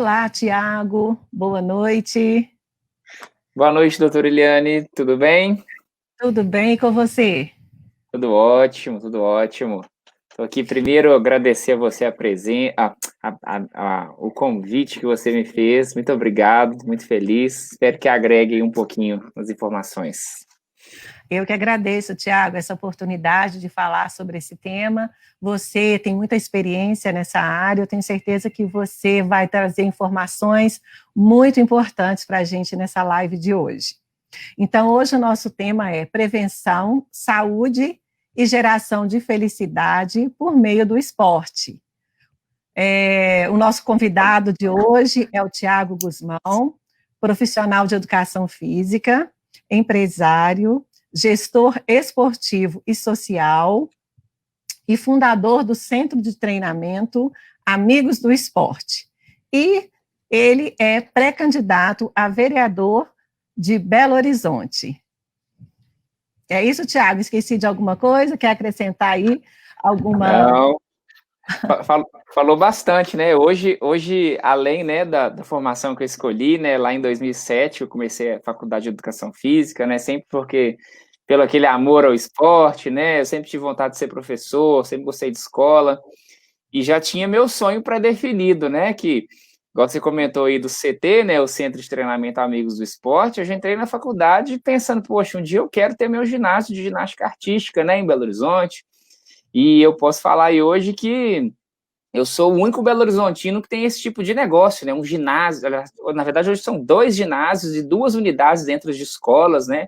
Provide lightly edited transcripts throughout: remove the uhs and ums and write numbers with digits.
Olá, Tiago, boa noite. Boa noite, doutora Eliane, tudo bem? Tudo bem com você? Tudo ótimo, tudo ótimo. Estou aqui primeiro agradecer a você o convite que você me fez. Muito obrigado, muito feliz. Espero que agregue um pouquinho as informações. Eu que agradeço, Tiago, essa oportunidade de falar sobre esse tema. Você tem muita experiência nessa área, eu tenho certeza que você vai trazer informações muito importantes para a gente nessa live de hoje. Então, hoje o nosso tema é prevenção, saúde e geração de felicidade por meio do esporte. O nosso convidado de hoje é o Tiago Guzmão, profissional de educação física, empresário, gestor esportivo e social e fundador do Centro de Treinamento Amigos do Esporte. E ele é pré-candidato a vereador de Belo Horizonte. É isso, Tiago? Esqueci de alguma coisa? Quer acrescentar aí alguma... Não, falou bastante, né? Hoje além, né, da formação que eu escolhi, né, lá em 2007 eu comecei a faculdade de Educação Física, né, sempre porque pelo aquele amor ao esporte, né, eu sempre tive vontade de ser professor, sempre gostei de escola, e já tinha meu sonho pré-definido, né, que, igual você comentou aí do CT, né, o Centro de Treinamento Amigos do Esporte, eu já entrei na faculdade pensando, poxa, um dia eu quero ter meu ginásio de ginástica artística, né, em Belo Horizonte, e eu posso falar aí hoje que eu sou o único belo-horizontino que tem esse tipo de negócio, né? Um ginásio, na verdade, hoje são 2 ginásios e 2 unidades dentro de escolas, né?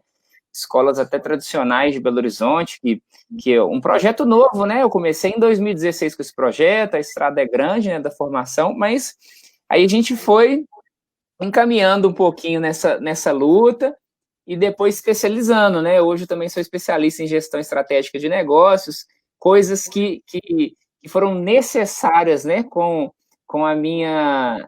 Escolas até tradicionais de Belo Horizonte, que é um projeto novo, né? Eu comecei em 2016 com esse projeto, a estrada é grande, né, da formação, mas aí a gente foi encaminhando um pouquinho nessa luta e depois especializando, né? Hoje eu também sou especialista em gestão estratégica de negócios, coisas que foram necessárias, né, com a minha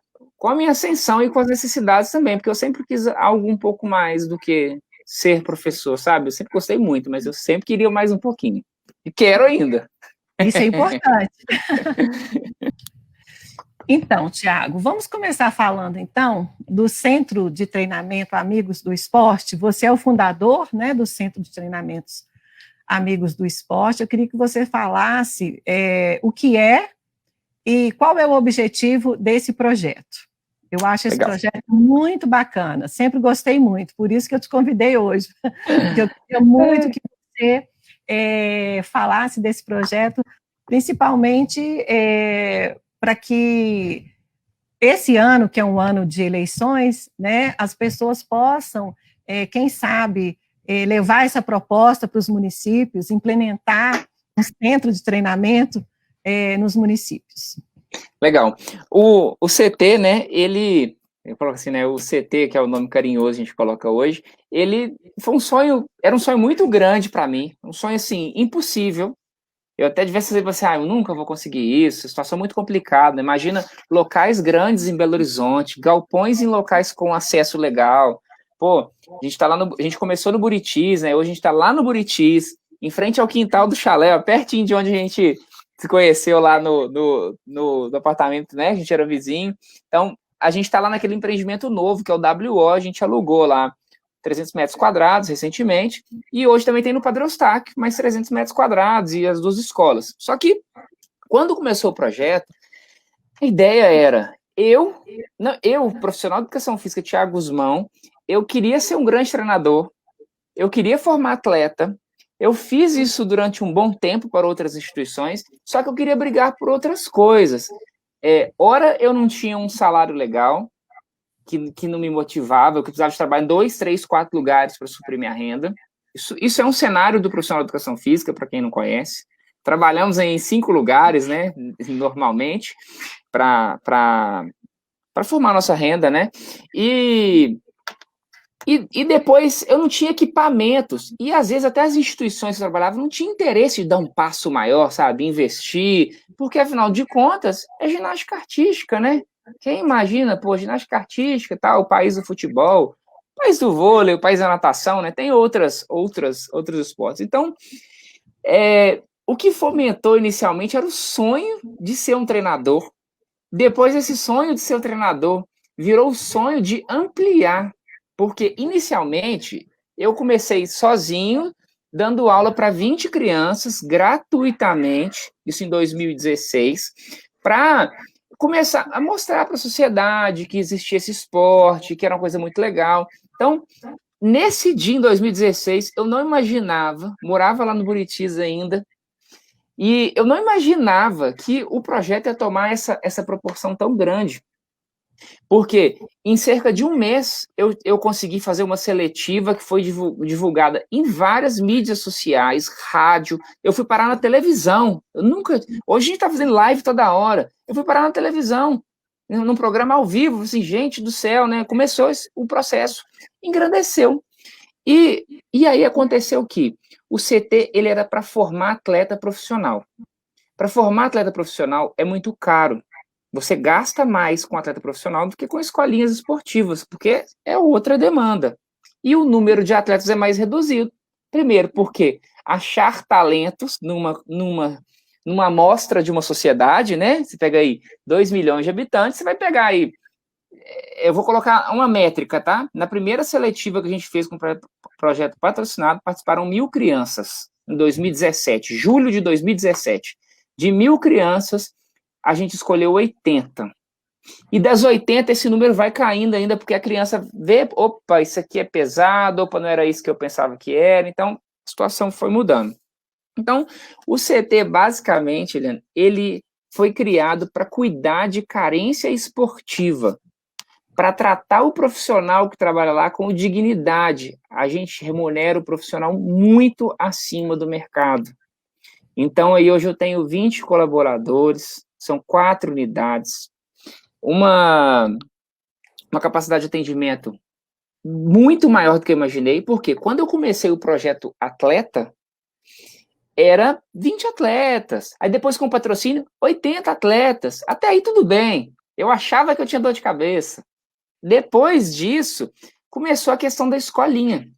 ascensão e com as necessidades também, porque eu sempre quis algo um pouco mais do que ser professor, sabe? Eu sempre gostei muito, mas eu sempre queria mais um pouquinho. E quero ainda. Isso é importante. Então, Tiago, vamos começar falando, então, do Centro de Treinamento Amigos do Esporte. Você é o fundador, né, do Centro de Treinamentos Amigos do Esporte. Eu queria que você falasse o que é e qual é o objetivo desse projeto. Eu acho esse Legal. projeto muito bacana, sempre gostei muito, por isso que eu te convidei hoje, porque eu queria muito que você falasse desse projeto, principalmente para que esse ano, que é um ano de eleições, né, as pessoas possam, quem sabe, levar essa proposta para os municípios, implementar um centro de treinamento nos municípios. Legal. O CT, né, eu falo assim, né, o CT, que é o nome carinhoso que a gente coloca hoje, ele foi um sonho, era um sonho muito grande para mim, um sonho, assim, impossível. Eu até diversas vezes pensei, eu nunca vou conseguir isso, situação muito complicada. Imagina locais grandes em Belo Horizonte, galpões em locais com acesso legal. Pô, a gente começou no Buritis, né? Hoje a gente está lá no Buritis, em frente ao quintal do chalé, pertinho de onde a gente se conheceu lá no apartamento, né? A gente era vizinho. Então, a gente está lá naquele empreendimento novo, que é o WO, a gente alugou lá 300 metros quadrados recentemente, e hoje também tem no Padre Eustáquio, mais 300 metros quadrados e as 2 escolas. Só que, quando começou o projeto, a ideia era, profissional de educação física, Tiago Guzmão, eu queria ser um grande treinador, eu queria formar atleta, eu fiz isso durante um bom tempo para outras instituições, só que eu queria brigar por outras coisas. Ora, eu não tinha um salário legal, que não me motivava, eu precisava de trabalhar em 2, 3, 4 lugares para suprir minha renda. Isso é um cenário do profissional de educação física, para quem não conhece. Trabalhamos em 5 lugares, né, normalmente, para formar nossa renda, né? E depois eu não tinha equipamentos, e às vezes até as instituições que eu trabalhava não tinham interesse de dar um passo maior, sabe, investir, porque afinal de contas é ginástica artística, né? Quem imagina, pô, ginástica artística, tá, o país do futebol, o país do vôlei, o país da natação, né? Tem outros esportes. Então, o que fomentou inicialmente era o sonho de ser um treinador, Depois esse sonho de ser o treinador virou o sonho de ampliar, porque inicialmente eu comecei sozinho, dando aula para 20 crianças gratuitamente, isso em 2016, para começar a mostrar para a sociedade que existia esse esporte, que era uma coisa muito legal. Então, nesse dia, em 2016, eu não imaginava, morava lá no Buritis ainda, e eu não imaginava que o projeto ia tomar essa proporção tão grande. Porque em cerca de um mês eu consegui fazer uma seletiva que foi divulgada em várias mídias sociais, rádio. Eu fui parar na televisão. Eu nunca. Hoje a gente está fazendo live toda hora. Eu fui parar na televisão, num programa ao vivo. Assim, gente do céu, né? Começou o processo, engrandeceu. E aí aconteceu que o CT ele era para formar atleta profissional. Para formar atleta profissional é muito caro. Você gasta mais com atleta profissional do que com escolinhas esportivas, porque é outra demanda. E o número de atletas é mais reduzido. Primeiro, porque achar talentos numa amostra de uma sociedade, né? Você pega aí 2 milhões de habitantes, você vai pegar aí. Eu vou colocar uma métrica, tá? Na primeira seletiva que a gente fez com o projeto patrocinado, participaram 1.000 crianças em 2017, julho de 2017. De 1.000 crianças, a gente escolheu 80. E das 80, esse número vai caindo ainda, porque a criança vê, opa, isso aqui é pesado, opa, não era isso que eu pensava que era. Então, a situação foi mudando. Então, o CT, basicamente, ele foi criado para cuidar de carência esportiva, para tratar o profissional que trabalha lá com dignidade. A gente remunera o profissional muito acima do mercado. Então, aí hoje eu tenho 20 colaboradores, são 4 unidades, uma capacidade de atendimento muito maior do que eu imaginei, porque quando eu comecei o projeto Atleta, era 20 atletas, aí depois com o patrocínio, 80 atletas, até aí tudo bem, eu achava que eu tinha dor de cabeça. Depois disso, começou a questão da escolinha.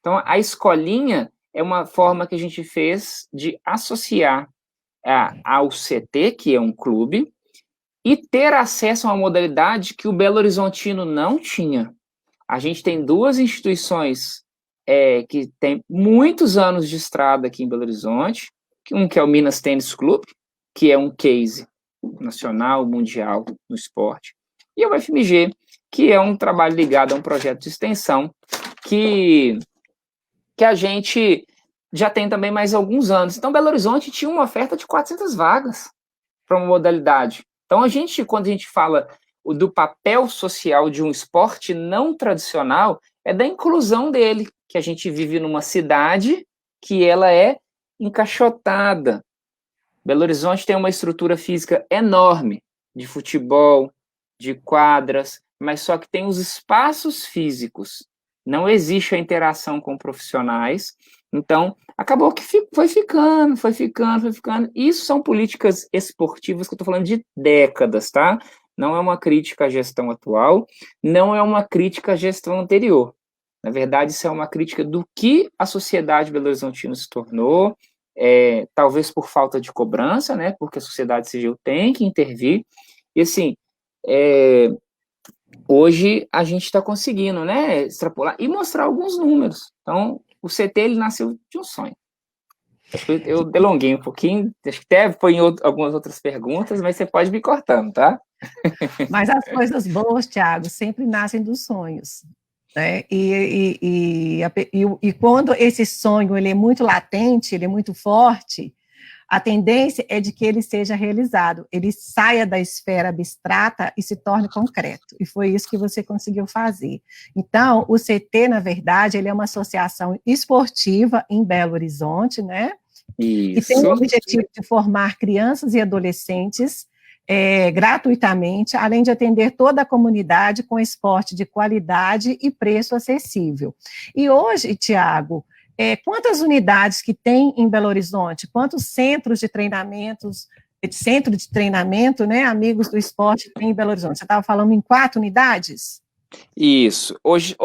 Então, a escolinha é uma forma que a gente fez de associar ao CT, que é um clube, e ter acesso a uma modalidade que o Belo Horizontino não tinha. A gente tem 2 instituições que tem muitos anos de estrada aqui em Belo Horizonte, um que é o Minas Tênis Clube, que é um case nacional, mundial no esporte, e o UFMG, que é um trabalho ligado a um projeto de extensão que a gente já tem também mais alguns anos. Então, Belo Horizonte tinha uma oferta de 400 vagas para uma modalidade. Então, quando a gente fala do papel social de um esporte não tradicional, é da inclusão dele, que a gente vive numa cidade que ela é encaixotada. Belo Horizonte tem uma estrutura física enorme, de futebol, de quadras, mas só que tem os espaços físicos. Não existe a interação com profissionais. Então, acabou que foi ficando. Isso são políticas esportivas que eu estou falando de décadas, tá? Não é uma crítica à gestão atual, não é uma crítica à gestão anterior. Na verdade, isso é uma crítica do que a sociedade belo-horizontina se tornou, talvez por falta de cobrança, né? Porque a sociedade civil tem que intervir. E, assim, hoje a gente está conseguindo, né, extrapolar e mostrar alguns números. Então, o CT, ele nasceu de um sonho. Eu delonguei um pouquinho, acho que até foi em algumas outras perguntas, mas você pode me cortando, tá? Mas as coisas boas, Thiago, sempre nascem dos sonhos. Né? E quando esse sonho ele é muito latente, ele é muito forte, a tendência é de que ele seja realizado, ele saia da esfera abstrata e se torne concreto, e foi isso que você conseguiu fazer. Então, o CT, na verdade, ele é uma associação esportiva em Belo Horizonte, né? Isso. E tem o objetivo de formar crianças e adolescentes gratuitamente, além de atender toda a comunidade com esporte de qualidade e preço acessível. E hoje, Tiago, quantas unidades que tem em Belo Horizonte? Quantos centro de treinamento, né, amigos do esporte tem em Belo Horizonte? Você estava falando em 4 unidades? Isso. Hoje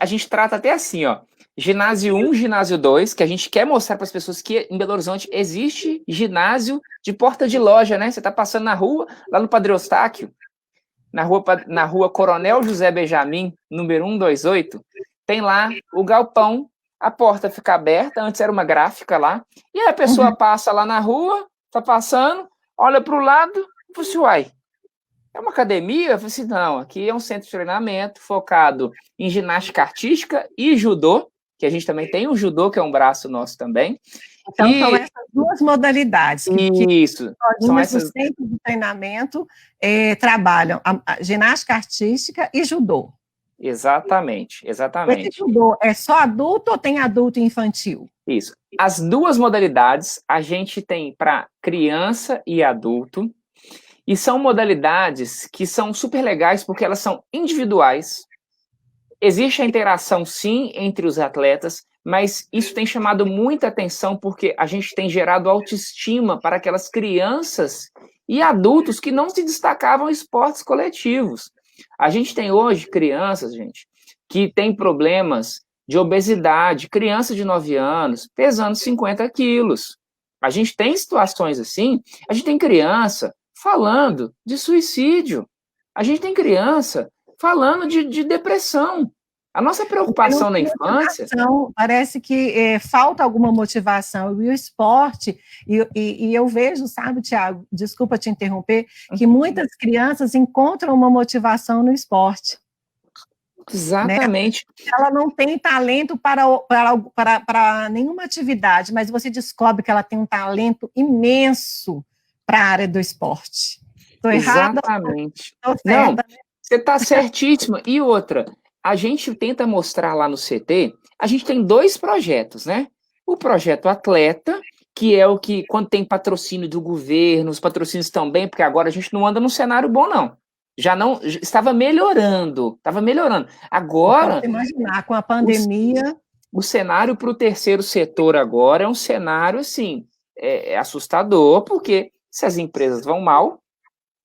a gente trata até assim, ó. Ginásio 1, ginásio 2, que a gente quer mostrar para as pessoas que em Belo Horizonte existe ginásio de porta de loja, né? Você está passando na rua, lá no Padre Eustáquio, na rua Coronel José Benjamin, número 128, tem lá o galpão, a porta fica aberta, antes era uma gráfica lá, e aí a pessoa passa lá na rua, tá passando, olha para o lado, e fala assim, uai, é uma academia? Eu falei assim, não, aqui é um centro de treinamento focado em ginástica artística e judô, que a gente também tem o judô, que é um braço nosso também. Então, são essas duas modalidades Isso, são no essas... centro de treinamento trabalham a ginástica artística e judô. Exatamente. Esse judô é só adulto ou tem adulto e infantil? Isso. As duas modalidades a gente tem para criança e adulto, e são modalidades que são super legais porque elas são individuais. Existe a interação, sim, entre os atletas, mas isso tem chamado muita atenção porque a gente tem gerado autoestima para aquelas crianças e adultos que não se destacavam em esportes coletivos. A gente tem hoje crianças, gente, que têm problemas de obesidade, criança de 9 anos, pesando 50 quilos. A gente tem situações assim, a gente tem criança falando de suicídio, a gente tem criança falando de depressão. A nossa preocupação na infância... Parece que falta alguma motivação. E o esporte, e eu vejo, sabe, Tiago, desculpa te interromper, que muitas crianças encontram uma motivação no esporte. Exatamente. Né? Ela não tem talento para nenhuma atividade, mas você descobre que ela tem um talento imenso para a área do esporte. Estou errada? Exatamente. Não, você está certíssima. E outra, a gente tenta mostrar lá no CT, a gente tem 2 projetos, né? O projeto Atleta, que é o que, quando tem patrocínio do governo, os patrocínios estão bem, porque agora a gente não anda num cenário bom, não. Já não, estava melhorando. Agora... Pode imaginar, com a pandemia... O cenário para o terceiro setor agora é um cenário, assim, assustador, porque se as empresas vão mal,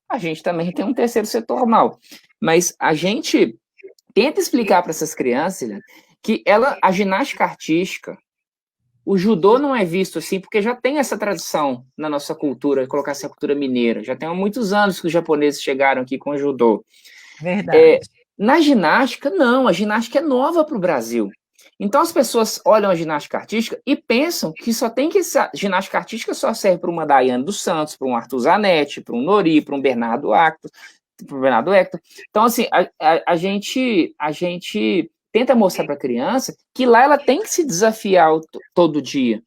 a gente também tem um terceiro setor mal. Mas a gente tenta explicar para essas crianças, né, que a ginástica artística, o judô não é visto assim, porque já tem essa tradição na nossa cultura, colocar essa cultura mineira. Já tem há muitos anos que os japoneses chegaram aqui com o judô. Verdade. Na ginástica, não. A ginástica é nova para o Brasil. Então as pessoas olham a ginástica artística e pensam que ginástica artística só serve para uma Daiane dos Santos, para um Arthur Zanetti, para um Nori, para um Bernardo Hector. Então, assim, a gente tenta mostrar para a criança que lá ela tem que se desafiar todo dia.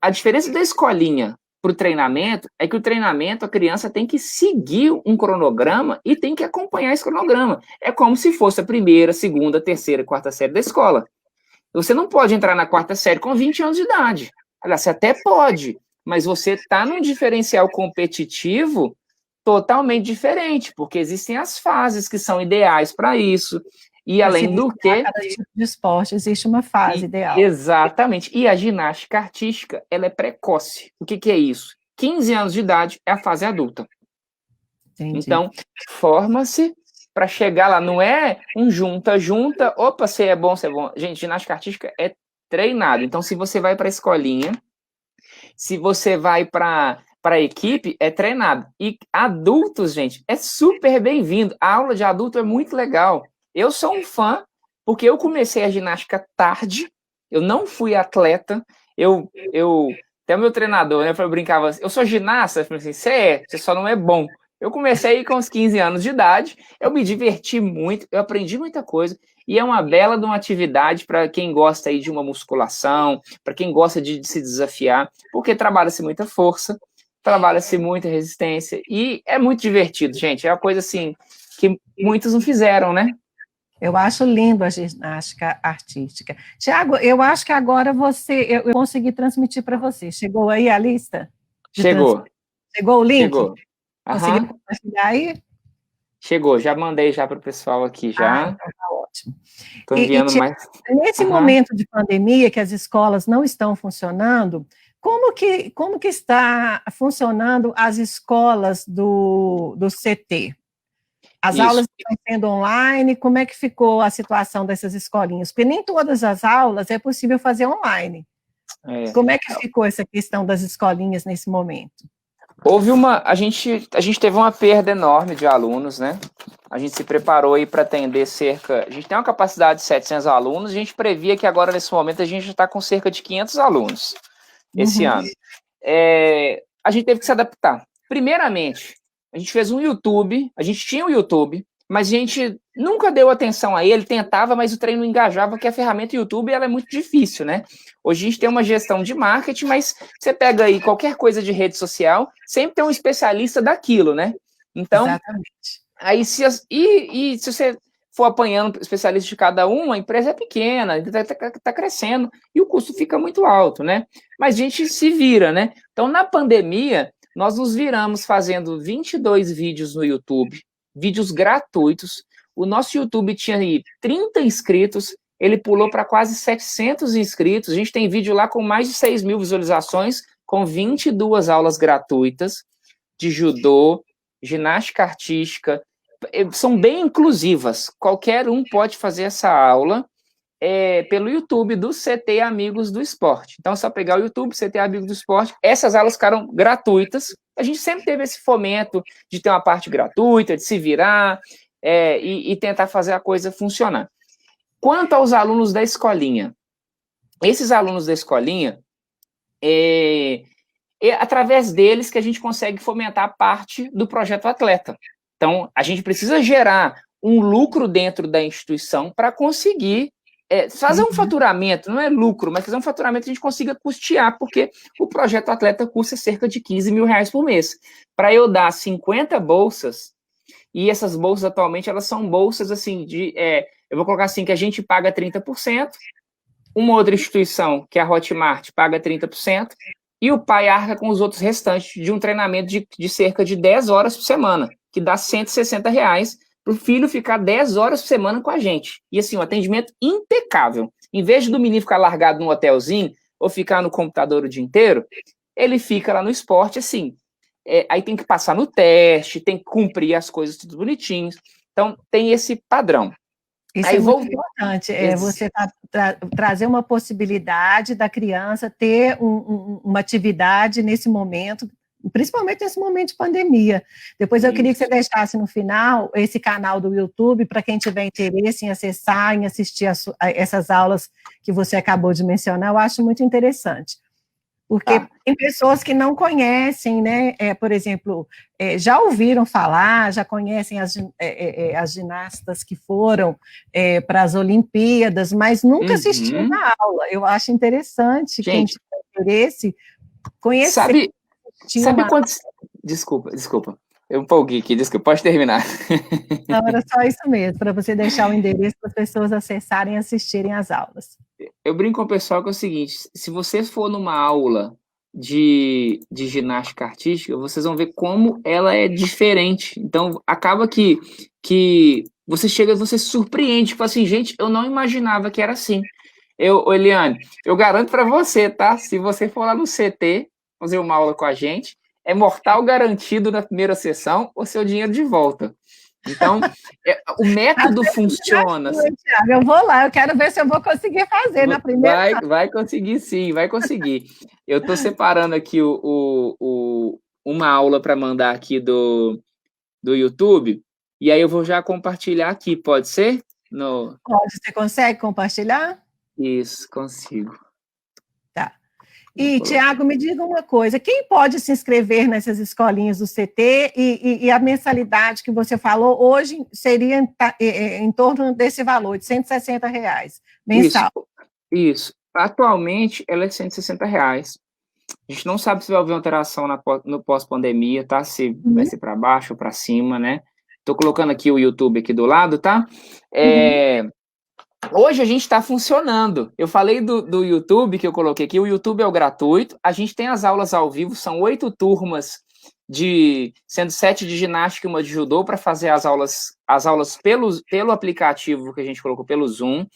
A diferença da escolinha para o treinamento é que o treinamento, a criança tem que seguir um cronograma e tem que acompanhar esse cronograma. É como se fosse a primeira, segunda, terceira, quarta série da escola. Você não pode entrar na quarta série com 20 anos de idade. Aliás, você até pode, mas você está num diferencial competitivo totalmente diferente, porque existem as fases que são ideais para isso. E além do que... Cada tipo de esporte existe uma fase ideal. Exatamente. E a ginástica artística, ela é precoce. O que é isso? 15 anos de idade é a fase adulta. Entendi. Então, forma-se para chegar lá. Não é um junta, opa, você é bom. Gente, ginástica artística é treinado. Então, se você vai para a escolinha, se você vai para a equipe, é treinado. E adultos, gente, é super bem-vindo. A aula de adulto é muito legal. Eu sou um fã, porque eu comecei a ginástica tarde, eu não fui atleta, até o meu treinador, né, eu brincava assim, eu sou ginasta, eu falei assim, você só não é bom. Eu comecei com uns 15 anos de idade, eu me diverti muito, eu aprendi muita coisa, e é uma bela de uma atividade para quem gosta aí de uma musculação, para quem gosta de se desafiar, porque trabalha-se muita força, trabalha-se muita resistência, e é muito divertido, gente, é uma coisa assim, que muitos não fizeram, né? Eu acho lindo a ginástica artística. Tiago, eu acho que agora eu consegui transmitir para você. Chegou aí a lista? Chegou. Chegou o link? Chegou. Conseguiu compartilhar aí? Chegou, já mandei já para o pessoal aqui, já. Então tá ótimo. Estou enviando mais. Nesse momento de pandemia, que as escolas não estão funcionando, como que está funcionando as escolas do CT? As aulas estão sendo online, como é que ficou a situação dessas escolinhas? Porque nem todas as aulas é possível fazer online. Como é que ficou essa questão das escolinhas nesse momento? A gente teve uma perda enorme de alunos, né? A gente se preparou aí para atender a gente tem uma capacidade de 700 alunos, a gente previa que agora, nesse momento, a gente está com cerca de 500 alunos esse ano. A gente teve que se adaptar. Primeiramente, a gente fez um YouTube, a gente tinha um YouTube, mas a gente nunca deu atenção a ele, tentava, mas o treino não engajava, porque a ferramenta YouTube ela é muito difícil, né? Hoje a gente tem uma gestão de marketing, mas você pega aí qualquer coisa de rede social, sempre tem um especialista daquilo, né? Então, exatamente. Aí se você for apanhando especialistas de cada um, a empresa é pequena, está crescendo, e o custo fica muito alto, né? Mas a gente se vira, né? Então, na pandemia, nós nos viramos fazendo 22 vídeos no YouTube, vídeos gratuitos. O nosso YouTube tinha aí 30 inscritos, ele pulou para quase 700 inscritos. A gente tem vídeo lá com mais de 6 mil visualizações, com 22 aulas gratuitas de judô, ginástica artística, são bem inclusivas. Qualquer um pode fazer essa aula pelo YouTube do CT Amigos do Esporte. Então, é só pegar o YouTube, CT Amigos do Esporte. Essas aulas ficaram gratuitas. A gente sempre teve esse fomento de ter uma parte gratuita, de se virar e tentar fazer a coisa funcionar. Quanto aos alunos da escolinha, esses alunos da escolinha, é através deles que a gente consegue fomentar parte do projeto atleta. Então, a gente precisa gerar um lucro dentro da instituição para conseguir fazer um faturamento, não é lucro, mas fazer um faturamento que a gente consiga custear, porque o projeto atleta custa cerca de 15 mil reais por mês. Para eu dar 50 bolsas, e essas bolsas atualmente, elas são bolsas assim, eu vou colocar assim, que a gente paga 30%, uma outra instituição, que é a Hotmart, paga 30%, e o pai arca com os outros restantes de um treinamento de cerca de 10 horas por semana, que dá 160 reais para o filho ficar 10 horas por semana com a gente. E assim, um atendimento impecável. Em vez do menino ficar largado num hotelzinho ou ficar no computador o dia inteiro, ele fica lá no esporte, assim. Aí tem que passar no teste, tem que cumprir as coisas tudo bonitinho. Então, tem esse padrão. Isso aí é muito importante, você trazer uma possibilidade da criança ter uma atividade nesse momento, principalmente nesse momento de pandemia. Depois eu queria que você deixasse no final esse canal do YouTube para quem tiver interesse em acessar, em assistir essas aulas que você acabou de mencionar, eu acho muito interessante. Porque tem pessoas que não conhecem, né? Por exemplo, já ouviram falar, já conhecem as ginastas que foram para as Olimpíadas, mas nunca assistiram a aula. Eu acho interessante, gente, quem tiver interesse, conhecer. Sabe quantos... Desculpa. Eu empolguei aqui, desculpa, pode terminar. Não, era só isso mesmo, para você deixar o endereço para as pessoas acessarem e assistirem às aulas. Eu brinco com o pessoal que é o seguinte, se você for numa aula de ginástica artística, vocês vão ver como ela é diferente. Então, acaba que você chega, você se surpreende, fala assim, gente, eu não imaginava que era assim. Eliane, eu garanto para você, tá? Se você for lá no CT, fazer uma aula com a gente, é mortal garantido na primeira sessão ou seu dinheiro de volta. Então, o método funciona. Thiago, eu vou lá, eu quero ver se eu vou conseguir fazer na primeira. Vai conseguir sim, vai conseguir. Eu estou separando aqui uma aula para mandar aqui do YouTube, e aí eu vou já compartilhar aqui, pode ser? Pode, você consegue compartilhar? Isso, consigo. Tá. E, Thiago, me diga uma coisa, quem pode se inscrever nessas escolinhas do CT e a mensalidade que você falou hoje seria em torno desse valor, de R$160 mensal? Isso. Atualmente, ela é R$160. A gente não sabe se vai haver alteração no pós-pandemia, tá? Se vai ser para baixo ou para cima, né? Estou colocando aqui o YouTube aqui do lado, tá? Hoje a gente está funcionando. Eu falei do YouTube que eu coloquei aqui. O YouTube é o gratuito. A gente tem as aulas ao vivo. São 8 turmas, sendo 7 de ginástica e uma de judô, para fazer as aulas pelo aplicativo que a gente colocou pelo Zoom.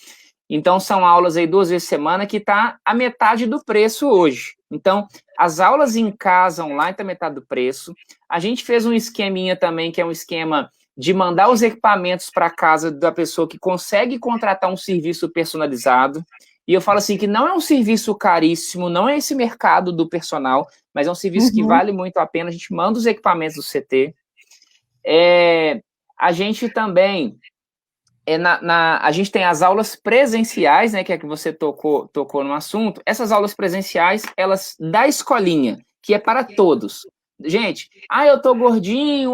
Então, são aulas aí 2 vezes por semana, que está a metade do preço hoje. Então, as aulas em casa online está metade do preço. A gente fez um esqueminha também, que é um esquema de mandar os equipamentos para casa da pessoa que consegue contratar um serviço personalizado. E eu falo assim que não é um serviço caríssimo, não é esse mercado do personal, mas é um serviço que vale muito a pena. A gente manda os equipamentos do CT. A gente também a gente tem as aulas presenciais, né, que é que você tocou no assunto. Essas aulas presenciais, elas da escolinha, que é para todos. Gente, eu tô gordinho,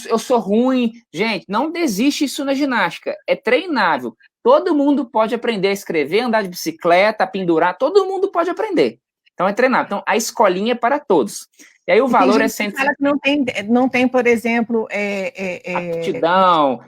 eu sou ruim. Gente, não desiste isso na ginástica, é treinável. Todo mundo pode aprender a escrever, andar de bicicleta, pendurar, todo mundo pode aprender. Então é treinável. Então a escolinha é para todos. E aí o valor é sempre... Não tem, por exemplo... aptidão,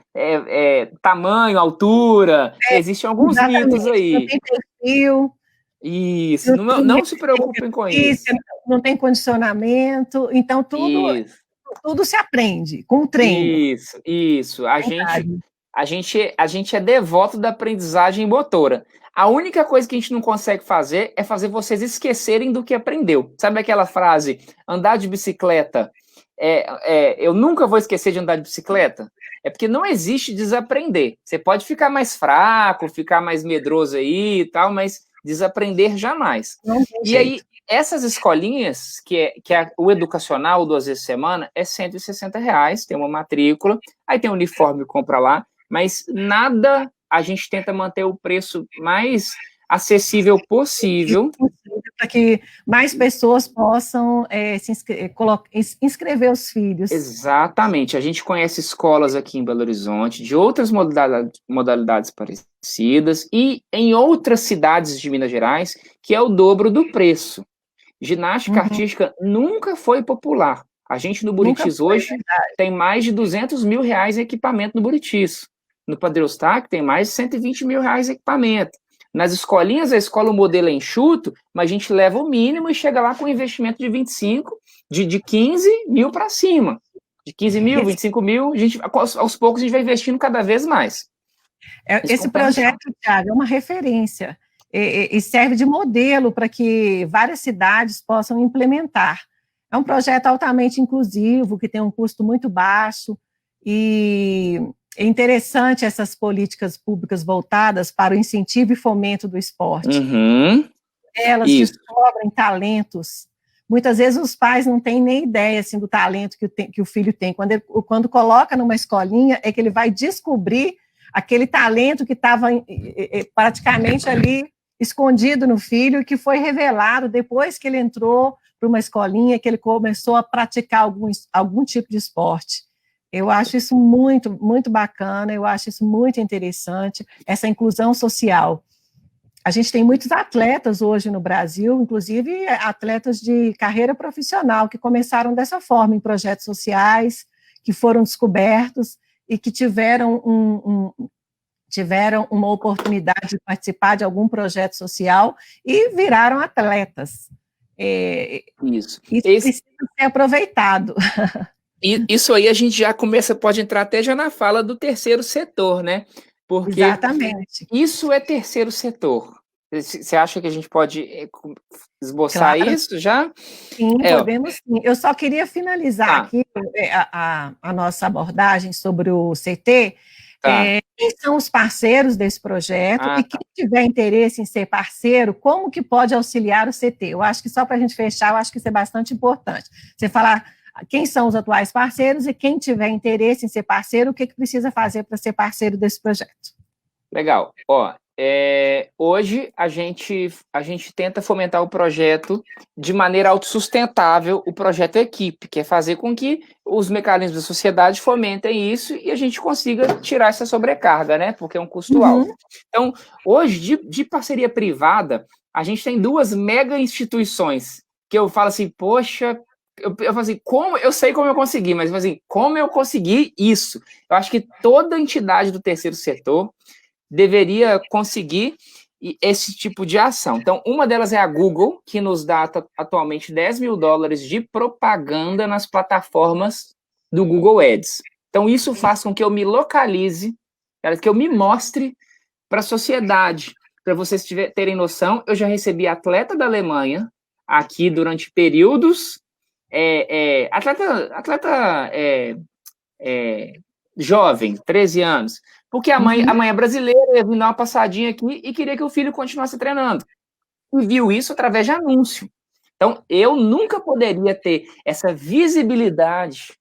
tamanho, altura, existem alguns mitos aí. Não tem perfil. Isso, não se preocupem com isso. Não tem condicionamento, então tudo se aprende com o treino. Isso. A gente é devoto da aprendizagem motora. A única coisa que a gente não consegue fazer é fazer vocês esquecerem do que aprendeu. Sabe aquela frase, andar de bicicleta, eu nunca vou esquecer de andar de bicicleta? É porque não existe desaprender. Você pode ficar mais fraco, ficar mais medroso aí e tal, mas desaprender jamais. E aí, essas escolinhas, que é o educacional 2 vezes por semana, é R$160, tem uma matrícula, aí tem um uniforme que compra lá, mas nada, a gente tenta manter o preço mais acessível possível. Para que mais pessoas possam inscrever os filhos. Exatamente. A gente conhece escolas aqui em Belo Horizonte, de outras modalidades parecidas, e em outras cidades de Minas Gerais, que é o dobro do preço. Ginástica artística nunca foi popular. A gente no Buritis hoje tem mais de R$200 mil em equipamento no Buritis. No Padre Eustáquio tem mais de R$120 mil em equipamento. Nas escolinhas, a escola, o modelo é enxuto, mas a gente leva o mínimo e chega lá com um investimento de 25, de 15 mil para cima. De 15 mil, 25 mil, aos poucos a gente vai investindo cada vez mais. Esse projeto, Thiago, é uma referência e serve de modelo para que várias cidades possam implementar. É um projeto altamente inclusivo, que tem um custo muito baixo, e é interessante essas políticas públicas voltadas para o incentivo e fomento do esporte. Elas descobrem talentos. Muitas vezes os pais não têm nem ideia assim, do talento que o filho tem. Quando coloca numa escolinha, é que ele vai descobrir aquele talento que estava praticamente ali escondido no filho, que foi revelado depois que ele entrou para uma escolinha, que ele começou a praticar algum tipo de esporte. Eu acho isso muito, muito bacana, eu acho isso muito interessante, essa inclusão social. A gente tem muitos atletas hoje no Brasil, inclusive atletas de carreira profissional, que começaram dessa forma, em projetos sociais, que foram descobertos e que tiveram uma oportunidade de participar de algum projeto social e viraram atletas. Isso precisa ser aproveitado. Isso aí a gente já pode entrar até já na fala do terceiro setor, né? Porque exatamente. Isso é terceiro setor. Você acha que a gente pode esboçar isso já? Sim, podemos sim. Eu só queria finalizar aqui a nossa abordagem sobre o CT. Quem são os parceiros desse projeto e quem tiver interesse em ser parceiro, como que pode auxiliar o CT? Eu acho que só para a gente fechar, eu acho que isso é bastante importante. Você falar quem são os atuais parceiros e quem tiver interesse em ser parceiro, o que precisa fazer para ser parceiro desse projeto. Legal. Hoje a gente tenta fomentar o projeto de maneira autossustentável, o projeto Equipe, que é fazer com que os mecanismos da sociedade fomentem isso e a gente consiga tirar essa sobrecarga, né? Porque é um custo alto. Então, hoje, de parceria privada, a gente tem 2 mega instituições que eu falo assim, poxa, eu falo assim, eu sei como eu consegui, mas assim, como eu consegui isso? Eu acho que toda entidade do terceiro setor deveria conseguir esse tipo de ação. Então, uma delas é a Google, que nos dá atualmente $10 mil de propaganda nas plataformas do Google Ads. Então, isso faz com que eu me localize, que eu me mostre para a sociedade. Para vocês terem noção, eu já recebi atleta da Alemanha aqui durante períodos, jovem, 13 anos, porque a mãe é brasileira, ia vir dar uma passadinha aqui e queria que o filho continuasse treinando. E viu isso através de anúncio. Então, eu nunca poderia ter essa visibilidade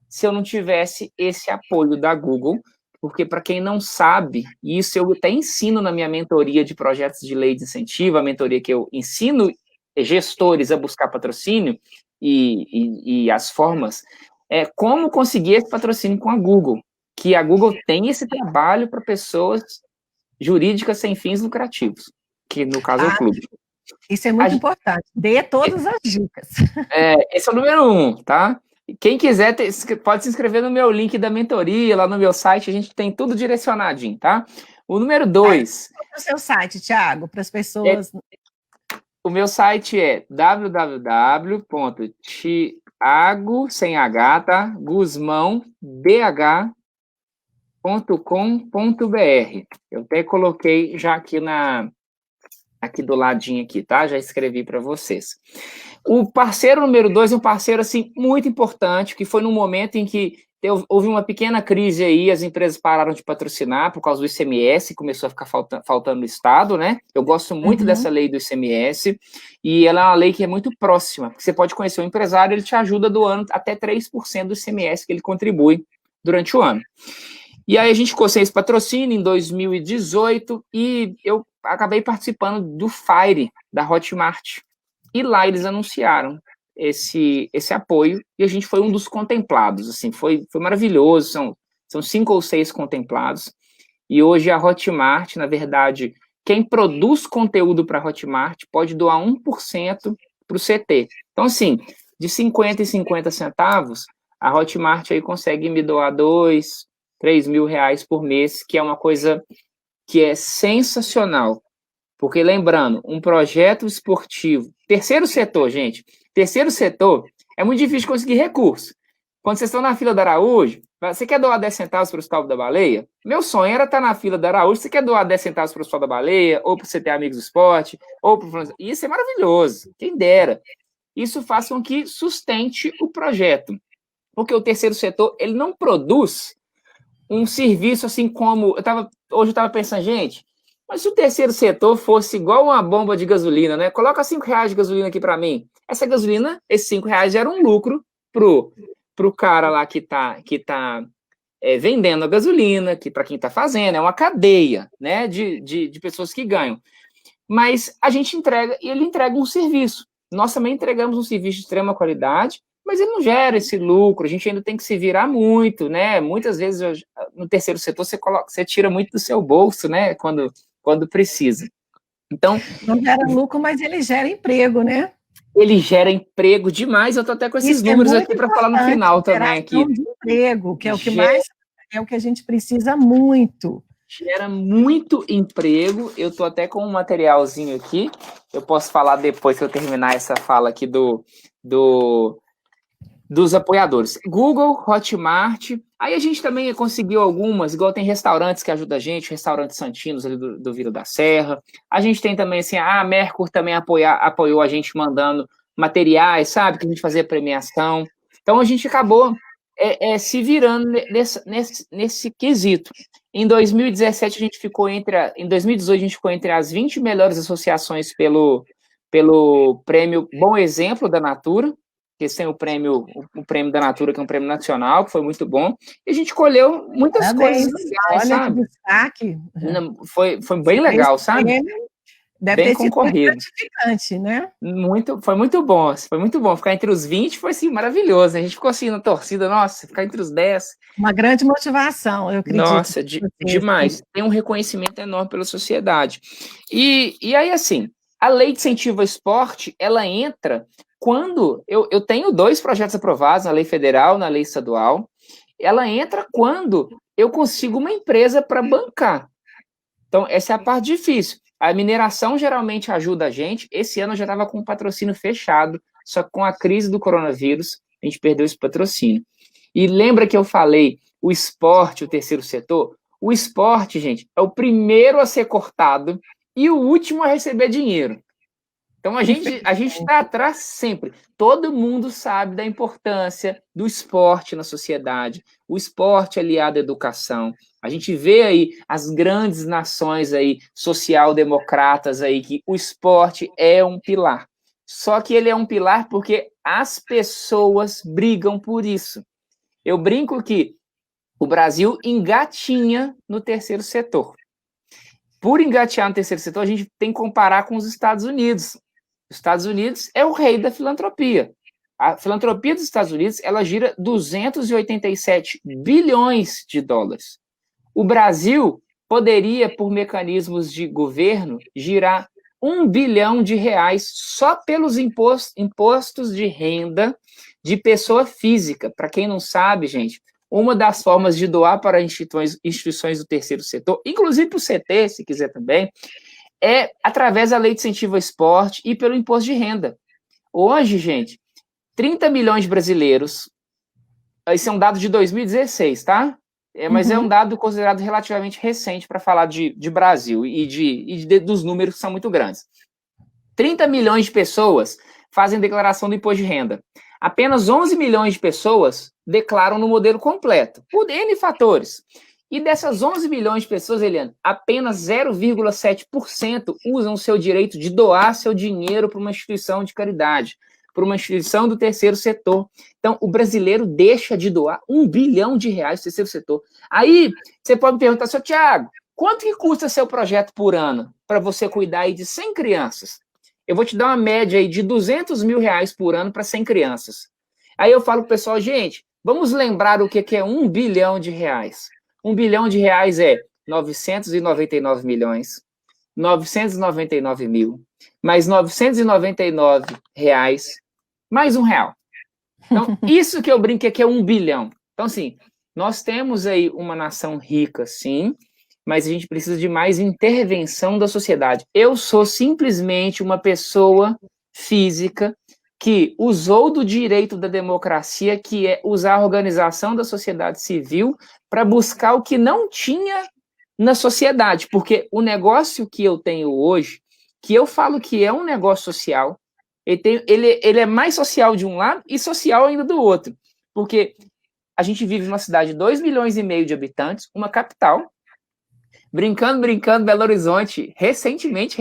se eu não tivesse esse apoio da Google, porque, para quem não sabe, e isso eu até ensino na minha mentoria de projetos de lei de incentivo, a mentoria que eu ensino gestores a buscar patrocínio e as formas, como conseguir esse patrocínio com a Google, que a Google tem esse trabalho para pessoas jurídicas sem fins lucrativos, que no caso é o clube. Isso é muito importante. Dê todas as dicas. Esse é o número 1, tá? Quem quiser pode se inscrever no meu link da mentoria, lá no meu site, a gente tem tudo direcionadinho, tá? O número 2... Qual é o seu site, Thiago, para as pessoas... O meu site é www.thiago, sem H, tá? guzmãobh.com.br. Eu até coloquei já aqui do ladinho aqui, tá? Já escrevi para vocês. O parceiro número 2 é um parceiro, assim, muito importante, que foi num momento em que houve uma pequena crise aí, as empresas pararam de patrocinar por causa do ICMS, começou a ficar faltando no Estado, né? Eu gosto muito dessa lei do ICMS, e ela é uma lei que é muito próxima, porque você pode conhecer o empresário, ele te ajuda doando até 3% do ICMS que ele contribui durante o ano. E aí a gente ficou sem esse patrocínio em 2018, e eu acabei participando do FIRE, da Hotmart, e lá eles anunciaram esse apoio, e a gente foi um dos contemplados, assim, foi maravilhoso, são 5 ou 6 contemplados, e hoje a Hotmart, na verdade, quem produz conteúdo para a Hotmart pode doar 1% para o CT. Então, assim, de 50 e 50 centavos, a Hotmart aí consegue me doar 2, 3 mil reais por mês, que é uma coisa que é sensacional. Porque, lembrando, um projeto esportivo... Terceiro setor, gente. Terceiro setor é muito difícil de conseguir recurso. Quando vocês estão na fila da Araújo, você quer doar 10 centavos para o Hospital da Baleia? Meu sonho era estar na fila da Araújo. Você quer doar 10 centavos para o Hospital da Baleia, ou para o CT Amigos do Esporte, ou para o... Isso é maravilhoso. Quem dera. Isso faz com que sustente o projeto. Porque o terceiro setor, ele não produz um serviço assim como... Hoje eu estava pensando, gente... Mas se o terceiro setor fosse igual uma bomba de gasolina, né? Coloca 5 reais de gasolina aqui para mim. Essa gasolina, esses 5 reais gera um lucro pro cara lá que tá vendendo a gasolina, que para quem está fazendo, é uma cadeia, né? De pessoas que ganham. Mas a gente entrega, e ele entrega um serviço. Nós também entregamos um serviço de extrema qualidade, mas ele não gera esse lucro, a gente ainda tem que se virar muito, né? Muitas vezes no terceiro setor você tira muito do seu bolso, né? Quando precisa. Então, não gera lucro, mas ele gera emprego, né? Ele gera emprego demais. Eu estou até com esses números aqui para falar no final também aqui. De emprego, que é o que mais é o que a gente precisa muito. Gera muito emprego. Eu estou até com um materialzinho aqui. Eu posso falar depois que eu terminar essa fala aqui dos apoiadores. Google, Hotmart. Aí a gente também conseguiu algumas, igual tem restaurantes que ajudam a gente, restaurante Santinos ali do Vila da Serra. A gente tem também, assim, a Mercur também apoiou a gente mandando materiais, sabe? Que a gente fazia premiação. Então a gente acabou se virando nesse quesito. Em 2017 a gente ficou em 2018 a gente ficou entre as 20 melhores associações pelo prêmio Bom Exemplo da Natura. Eles têm o prêmio da Natura, que é um prêmio nacional, que foi muito bom, e a gente colheu muitas coisas legais, sabe? Que destaque. Foi bem legal, sabe? Deve ter sido muito gratificante, né? Foi muito bom ficar entre os 20 foi, assim, maravilhoso, a gente ficou assim na torcida, nossa, ficar entre os 10. Uma grande motivação, eu acredito. Nossa, demais, tem um reconhecimento enorme pela sociedade. E aí, assim, a lei de incentivo ao esporte, ela entra... Quando eu tenho 2 projetos aprovados na lei federal, na lei estadual, ela entra quando eu consigo uma empresa para bancar. Então, essa é a parte difícil. A mineração geralmente ajuda a gente. Esse ano eu já estava com o patrocínio fechado, só que com a crise do coronavírus, a gente perdeu esse patrocínio. E lembra que eu falei, o esporte, o terceiro setor? O esporte, gente, é o primeiro a ser cortado e o último a receber dinheiro. Então, a gente está atrás sempre. Todo mundo sabe da importância do esporte na sociedade, o esporte aliado à educação. A gente vê aí as grandes nações aí, social-democratas aí, que o esporte é um pilar. Só que ele é um pilar porque as pessoas brigam por isso. Eu brinco que o Brasil engatinha no terceiro setor. Por engatear no terceiro setor, a gente tem que comparar com os Estados Unidos. Os Estados Unidos é o rei da filantropia. A filantropia dos Estados Unidos, ela gira 287 bilhões de dólares. O Brasil poderia, por mecanismos de governo, girar 1 bilhão de reais só pelos impostos de renda de pessoa física. Para quem não sabe, gente, uma das formas de doar para instituições do terceiro setor, inclusive para o CT, se quiser também, é através da lei de incentivo ao esporte e pelo imposto de renda. Hoje, gente, 30 milhões de brasileiros, esse é um dado de 2016, tá? Mas é um dado considerado relativamente recente para falar de Brasil dos números que são muito grandes. 30 milhões de pessoas fazem declaração do imposto de renda. Apenas 11 milhões de pessoas declaram no modelo completo, por N fatores. E dessas 11 milhões de pessoas, Eliane, apenas 0,7% usam o seu direito de doar seu dinheiro para uma instituição de caridade, para uma instituição do terceiro setor. Então, o brasileiro deixa de doar 1 bilhão de reais no terceiro setor. Aí, você pode me perguntar, seu Tiago, quanto que custa seu projeto por ano para você cuidar aí de 100 crianças? Eu vou te dar uma média aí de 200 mil reais por ano para 100 crianças. Aí eu falo para o pessoal, gente, vamos lembrar o que é 1 bilhão de reais. 1 bilhão de reais é 999 milhões, 999 mil, mais 999 reais, mais R$1. Então, isso que eu brinco que é 1 bilhão. Então, assim, nós temos aí uma nação rica, sim, mas a gente precisa de mais intervenção da sociedade. Eu sou simplesmente uma pessoa física que usou do direito da democracia, que é usar a organização da sociedade civil para buscar o que não tinha na sociedade, porque o negócio que eu tenho hoje, que eu falo que é um negócio social, ele é mais social de um lado e social ainda do outro, porque a gente vive numa cidade de 2,5 milhões de habitantes, uma capital. Brincando, Belo Horizonte recentemente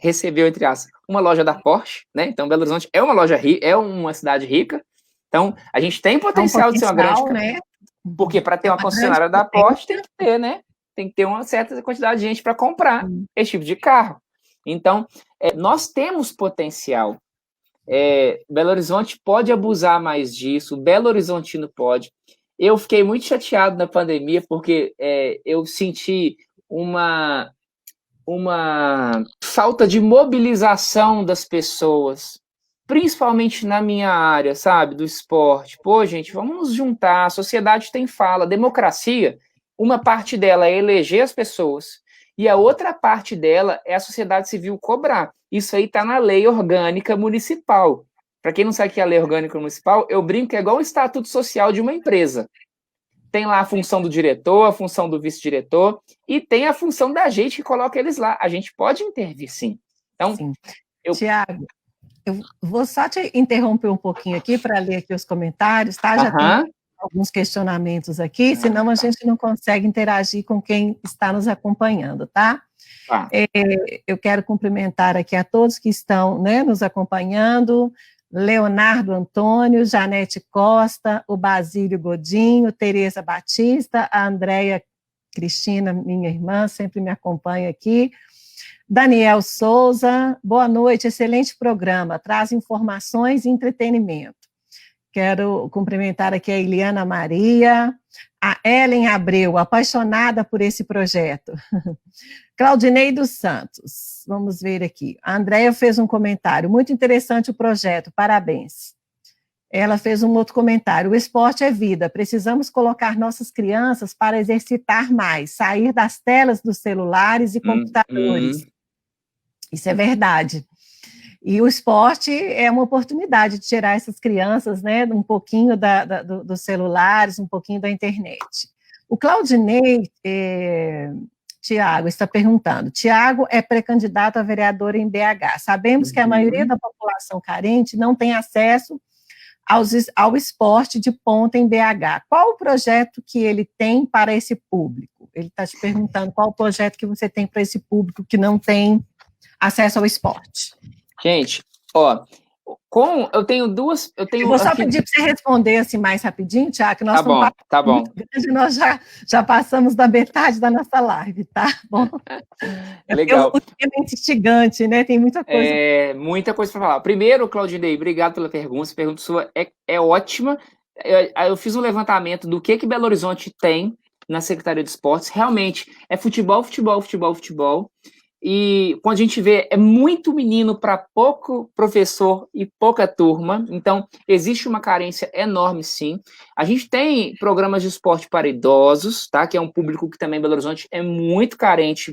recebeu, entre aspas, uma loja da Porsche, né? Então, Belo Horizonte é uma loja rica, é uma cidade rica. Então, a gente tem potencial de ser uma grande, né? Porque para ter uma concessionária da Porsche tem que ter, né? Tem que ter uma certa quantidade de gente para comprar esse tipo de carro. Então, nós temos potencial. Belo Horizonte pode abusar mais disso, Belo Horizontino pode. Eu fiquei muito chateado na pandemia porque eu senti uma falta de mobilização das pessoas, principalmente na minha área, sabe, do esporte. Pô, gente, vamos nos juntar, a sociedade tem fala, democracia, uma parte dela é eleger as pessoas e a outra parte dela é a sociedade civil cobrar. Isso aí está na lei orgânica municipal. Para quem não sabe o que é a lei orgânica municipal, eu brinco que é igual um estatuto social de uma empresa. Tem lá a função do diretor, a função do vice-diretor, e tem a função da gente que coloca eles lá. A gente pode intervir, sim. Então, sim. Tiago, eu vou só te interromper um pouquinho aqui para ler aqui os comentários, tá? Já tem alguns questionamentos aqui, senão a gente não consegue interagir com quem está nos acompanhando, tá? Eu quero cumprimentar aqui a todos que estão, né, nos acompanhando, Leonardo Antônio, Janete Costa, o Basílio Godinho, Tereza Batista, a Andréia Cristina, minha irmã, sempre me acompanha aqui, Daniel Souza, boa noite, excelente programa, traz informações e entretenimento. Quero cumprimentar aqui a Eliana Maria, a Ellen Abreu, apaixonada por esse projeto. Claudinei dos Santos, vamos ver aqui. A Andréia fez um comentário, muito interessante o projeto, parabéns. Ela fez um outro comentário, o esporte é vida, precisamos colocar nossas crianças para exercitar mais, sair das telas dos celulares e computadores. Isso é verdade. E o esporte é uma oportunidade de tirar essas crianças, né, um pouquinho dos celulares, um pouquinho da internet. O Claudinei Tiago está perguntando. Tiago é pré-candidato a vereador em BH. Sabemos que a maioria da população carente não tem acesso ao esporte de ponta em BH. Qual o projeto que ele tem para esse público? Ele está te perguntando qual o projeto que você tem para esse público que não tem acesso ao esporte. Gente, ó, eu tenho duas... Eu vou só pedir para você responder assim mais rapidinho, Tiago, que nós tá bom. Grande, nós já passamos da metade da nossa live, tá bom? Legal. O tema é instigante, né? Tem muita coisa. Muita coisa para falar. Primeiro, Claudinei, obrigado pela pergunta. Essa pergunta sua é ótima. Eu fiz um levantamento do que Belo Horizonte tem na Secretaria de Esportes. Realmente, é futebol, futebol, futebol, futebol. E quando a gente vê, é muito menino para pouco professor e pouca turma, então existe uma carência enorme, sim. A gente tem programas de esporte para idosos, tá? Que é um público que também em Belo Horizonte é muito carente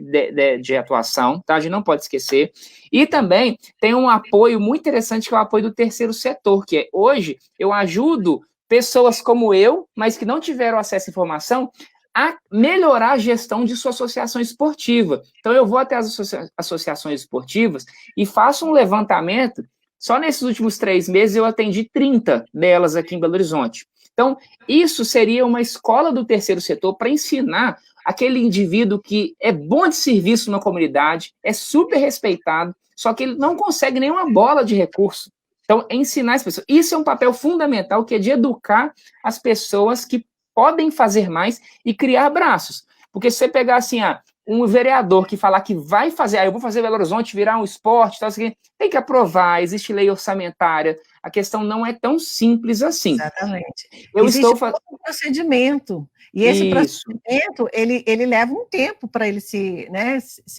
de atuação, tá? A gente não pode esquecer. E também tem um apoio muito interessante, que é o apoio do terceiro setor, que é, hoje eu ajudo pessoas como eu, mas que não tiveram acesso à informação, a melhorar a gestão de sua associação esportiva. Então, eu vou até as associações esportivas e faço um levantamento. Só nesses últimos 3 meses, eu atendi 30 delas aqui em Belo Horizonte. Então, isso seria uma escola do terceiro setor para ensinar aquele indivíduo que é bom de serviço na comunidade, é super respeitado, só que ele não consegue nenhuma bola de recurso. Então, ensinar as pessoas. Isso é um papel fundamental, que é de educar as pessoas que podem fazer mais e criar braços. Porque se você pegar assim, um vereador que falar que vai fazer, eu vou fazer Belo Horizonte virar um esporte, tal, assim, tem que aprovar, existe lei orçamentária, a questão não é tão simples assim. Exatamente. Existe um procedimento, e esse procedimento, ele leva um tempo para ele se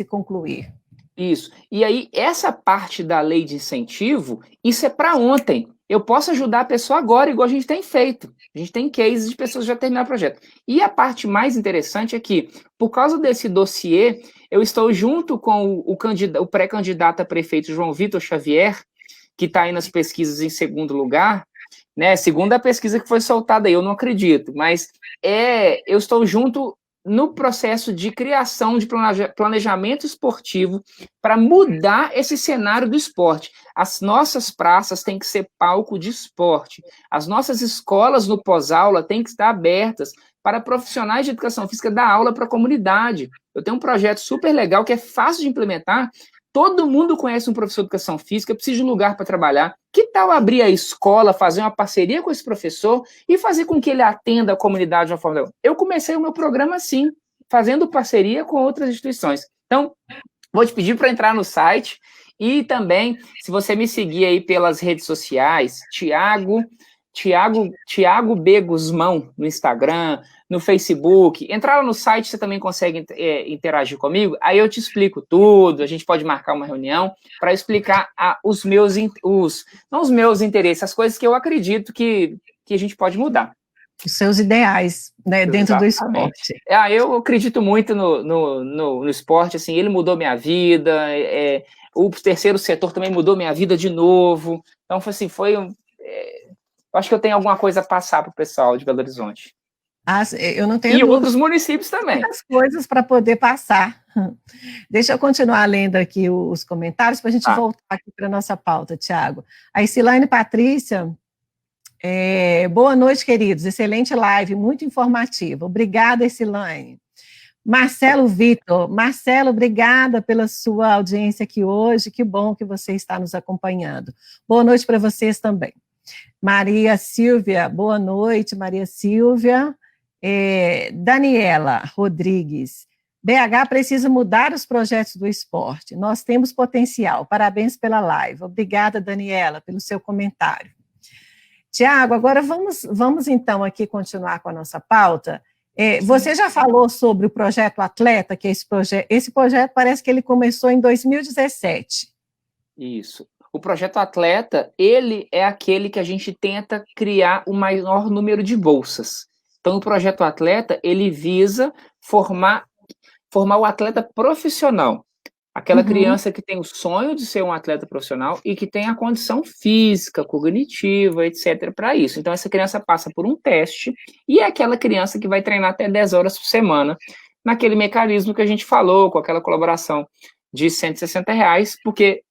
concluir. Isso. E aí, essa parte da lei de incentivo, isso é para ontem. Eu posso ajudar a pessoa agora, igual a gente tem feito. A gente tem cases de pessoas que já terminaram o projeto. E a parte mais interessante é que, por causa desse dossiê, eu estou junto com o pré-candidato a prefeito João Vitor Xavier, que está aí nas pesquisas em segundo lugar, né? Segundo a pesquisa que foi soltada aí, eu não acredito, mas eu estou junto no processo de criação de planejamento esportivo para mudar esse cenário do esporte. As nossas praças têm que ser palco de esporte. As nossas escolas no pós-aula têm que estar abertas para profissionais de educação física dar aula para a comunidade. Eu tenho um projeto super legal que é fácil de implementar. Todo mundo conhece um professor de educação física, precisa de um lugar para trabalhar. Que tal abrir a escola, fazer uma parceria com esse professor e fazer com que ele atenda a comunidade de uma forma legal? Eu comecei o meu programa assim, fazendo parceria com outras instituições. Então, vou te pedir para entrar no site e também, se você me seguir aí pelas redes sociais, Tiago B. Guzmão no Instagram, no Facebook, entrar lá no site, você também consegue interagir comigo, aí eu te explico tudo, a gente pode marcar uma reunião para explicar não os meus interesses, as coisas que eu acredito que a gente pode mudar. Os seus ideais, né, dentro do esporte. Eu acredito muito no esporte, assim, ele mudou minha vida, o terceiro setor também mudou minha vida de novo, então, assim, eu acho que eu tenho alguma coisa a passar para o pessoal de Belo Horizonte. Eu não tenho dúvida. Outros municípios também. Muitas coisas para poder passar. Deixa eu continuar lendo aqui os comentários para a gente voltar aqui para a nossa pauta, Tiago. A Silane Patrícia, boa noite, queridos. Excelente live, muito informativa. Obrigada, Silane. Marcelo Vitor. Marcelo, obrigada pela sua audiência aqui hoje. Que bom que você está nos acompanhando. Boa noite para vocês também. Maria Silvia, boa noite, Maria Silvia. Daniela Rodrigues, BH precisa mudar os projetos do esporte, nós temos potencial, parabéns pela live. Obrigada, Daniela, pelo seu comentário. Tiago, agora vamos então aqui continuar com a nossa pauta. Você já falou sobre o projeto Atleta, que esse projeto parece que ele começou em 2017. Isso. O projeto Atleta, ele é aquele que a gente tenta criar o maior número de bolsas. Então, o projeto Atleta, ele visa formar o atleta profissional. Aquela criança que tem o sonho de ser um atleta profissional e que tem a condição física, cognitiva, etc. para isso. Então, essa criança passa por um teste e é aquela criança que vai treinar até 10 horas por semana naquele mecanismo que a gente falou, com aquela colaboração de R$ 160, porque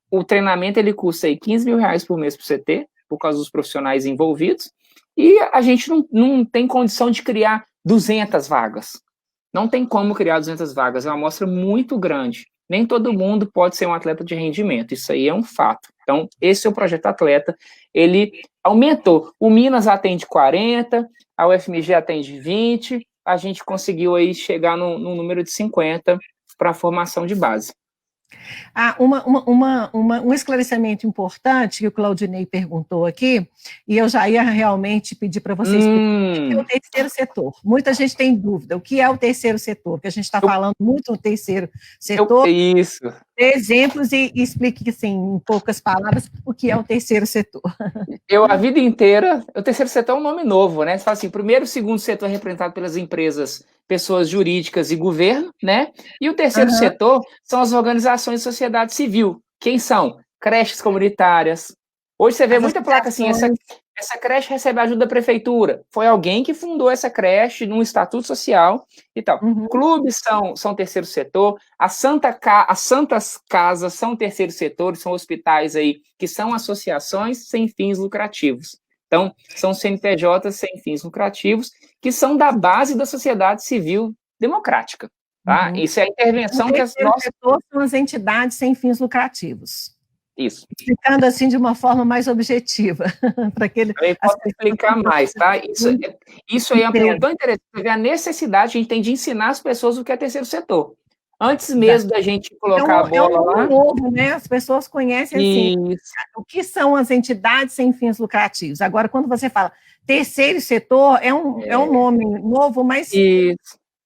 o treinamento ele custa aí R$ 15 mil por mês para o CT, por causa dos profissionais envolvidos, e a gente não tem condição de criar 200 vagas. Não tem como criar 200 vagas, é uma amostra muito grande. Nem todo mundo pode ser um atleta de rendimento, isso aí é um fato. Então, esse é o Projeto Atleta, ele aumentou. O Minas atende 40, a UFMG atende 20, a gente conseguiu aí chegar no número de 50 para a formação de base. Um esclarecimento importante que o Claudinei perguntou aqui, e eu já ia realmente pedir para você explicar o que é o terceiro setor. Muita gente tem dúvida, o que é o terceiro setor? Porque a gente está falando muito no terceiro setor. Isso. Dê exemplos e explique, assim, em poucas palavras, o que é o terceiro setor. A vida inteira, o terceiro setor é um nome novo, né? Você fala assim, primeiro e segundo setor é representado pelas empresas, pessoas jurídicas e governo, né? E o terceiro setor são as organizações de sociedade civil. Quem são? Creches comunitárias. Hoje você vê muita placa assim, essa creche recebe ajuda da prefeitura. Foi alguém que fundou essa creche num estatuto social e tal. Clubes são terceiro setor, as santas casas são terceiro setor, são hospitais aí que são associações sem fins lucrativos. Então, são CNPJs sem fins lucrativos, que são da base da sociedade civil democrática. Tá? Isso é a intervenção que as nossas... são as entidades sem fins lucrativos. Isso. Explicando assim de uma forma mais objetiva. Para aquele... Eu posso explicar mais, tá? Isso aí é um ponto tão interessante, a necessidade que a gente tem de ensinar as pessoas o que é terceiro setor. Antes mesmo da gente colocar a bola lá... novo, né? As pessoas conhecem assim, o que são as entidades sem fins lucrativos. Agora, quando você fala terceiro setor, é um nome novo, mas... que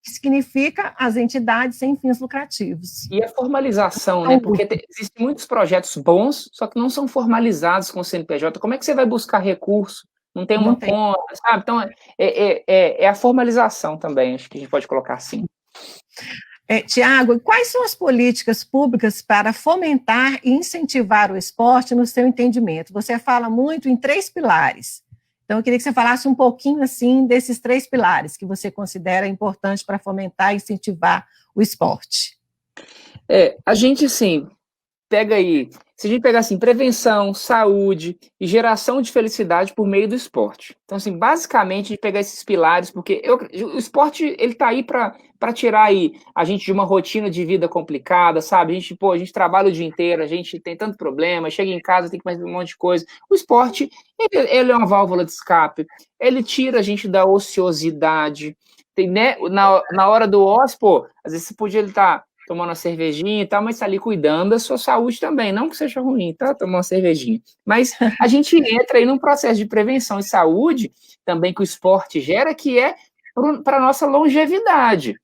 significa as entidades sem fins lucrativos. E a formalização, né? Porque existem muitos projetos bons, só que não são formalizados com o CNPJ. Como é que você vai buscar recurso? Não tem uma conta, sabe? Então, é a formalização também, acho que a gente pode colocar assim. Tiago, quais são as políticas públicas para fomentar e incentivar o esporte no seu entendimento? Você fala muito em 3 pilares. Então, eu queria que você falasse um pouquinho, assim, desses 3 pilares que você considera importantes para fomentar e incentivar o esporte. A gente, assim, pega aí, se a gente pegar, assim, prevenção, saúde e geração de felicidade por meio do esporte. Então, assim, basicamente, a gente pegar esses pilares, porque o esporte, ele tá aí para tirar aí a gente de uma rotina de vida complicada, sabe? A gente trabalha o dia inteiro, a gente tem tanto problema, chega em casa, tem que fazer um monte de coisa. O esporte, ele é uma válvula de escape, ele tira a gente da ociosidade, tem, né? Na hora do ócio, às vezes você podia estar tomando uma cervejinha e tal, mas tá ali cuidando da sua saúde também, não que seja ruim, tá? Tomar uma cervejinha. Mas a gente entra aí num processo de prevenção e saúde, também que o esporte gera, que é para a nossa longevidade.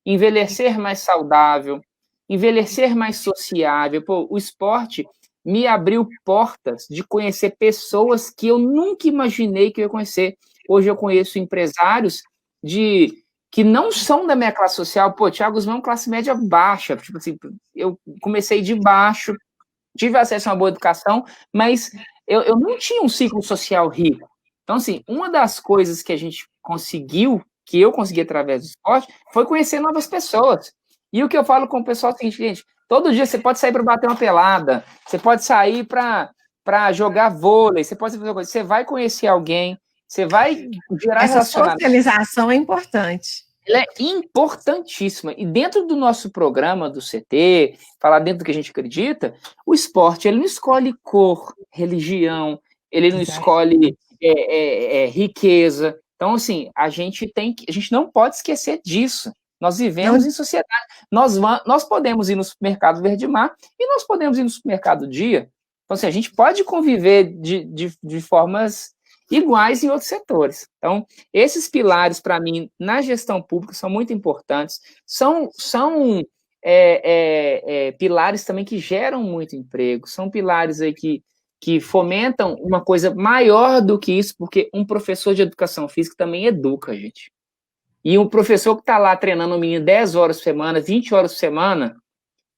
Envelhecer mais saudável, envelhecer mais sociável. O esporte me abriu portas de conhecer pessoas que eu nunca imaginei que eu ia conhecer. Hoje eu conheço empresários que não são da minha classe social. Thiago Guzmão é uma classe média baixa. Tipo assim, eu comecei de baixo, tive acesso a uma boa educação, mas eu não tinha um ciclo social rico. Então, assim, uma das coisas que a gente conseguiu, que eu consegui através do esporte, foi conhecer novas pessoas. E o que eu falo com o pessoal é o seguinte, gente, todo dia você pode sair para bater uma pelada, você pode sair para jogar vôlei, você vai conhecer alguém, você vai gerar essa socialização é importante. Ela é importantíssima. E dentro do nosso programa do CT, falar dentro do que a gente acredita, o esporte, ele não escolhe cor, religião, ele não escolhe riqueza. Então, assim, a gente não pode esquecer disso. Nós vivemos em sociedade. Nós podemos ir no supermercado Verde Mar e nós podemos ir no supermercado Dia. Então, assim, a gente pode conviver de formas iguais em outros setores. Então, esses pilares, para mim, na gestão pública, são muito importantes. São pilares também que geram muito emprego, são pilares aí que fomentam uma coisa maior do que isso, porque um professor de educação física também educa, gente. E um professor que está lá treinando um menino 10 horas por semana, 20 horas por semana,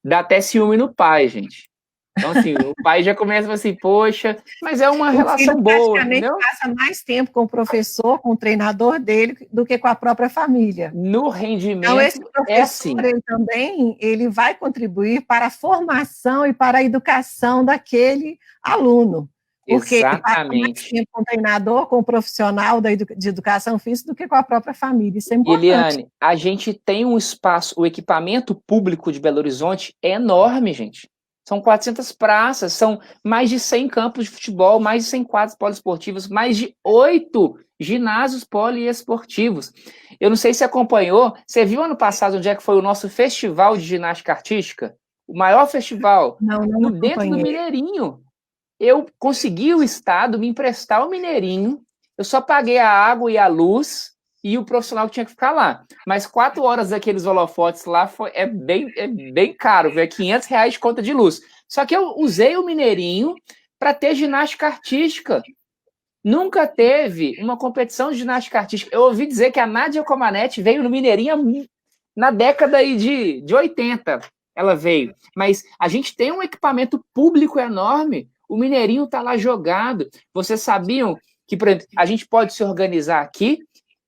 dá até ciúme no pai, gente. Então, assim, o pai já começa assim, poxa, mas é uma relação boa, entendeu? Passa mais tempo com o professor, com o treinador dele, do que com a própria família. No rendimento, então, esse professor, assim, ele também ele vai contribuir para a formação e para a educação daquele aluno. Porque ele passa mais tempo com o treinador, com o profissional de educação física, do que com a própria família. Isso é importante. Eliane, a gente tem um espaço, o equipamento público de Belo Horizonte é enorme, gente. São 400 praças, são mais de 100 campos de futebol, mais de 100 quadros poliesportivos, mais de 8 ginásios poliesportivos. Eu não sei se acompanhou, você viu ano passado onde é que foi o nosso festival de ginástica artística? O maior festival? Não dentro do Mineirinho. Eu consegui o Estado me emprestar o Mineirinho, eu só paguei a água e a luz e o profissional que tinha que ficar lá. Mas 4 horas daqueles holofotes lá é bem caro, viu? É R$500 de conta de luz. Só que eu usei o Mineirinho para ter ginástica artística. Nunca teve uma competição de ginástica artística. Eu ouvi dizer que a Nádia Comaneci veio no Mineirinho na década aí de 80. Ela veio. Mas a gente tem um equipamento público enorme. O Mineirinho está lá jogado. Vocês sabiam que, por exemplo, a gente pode se organizar aqui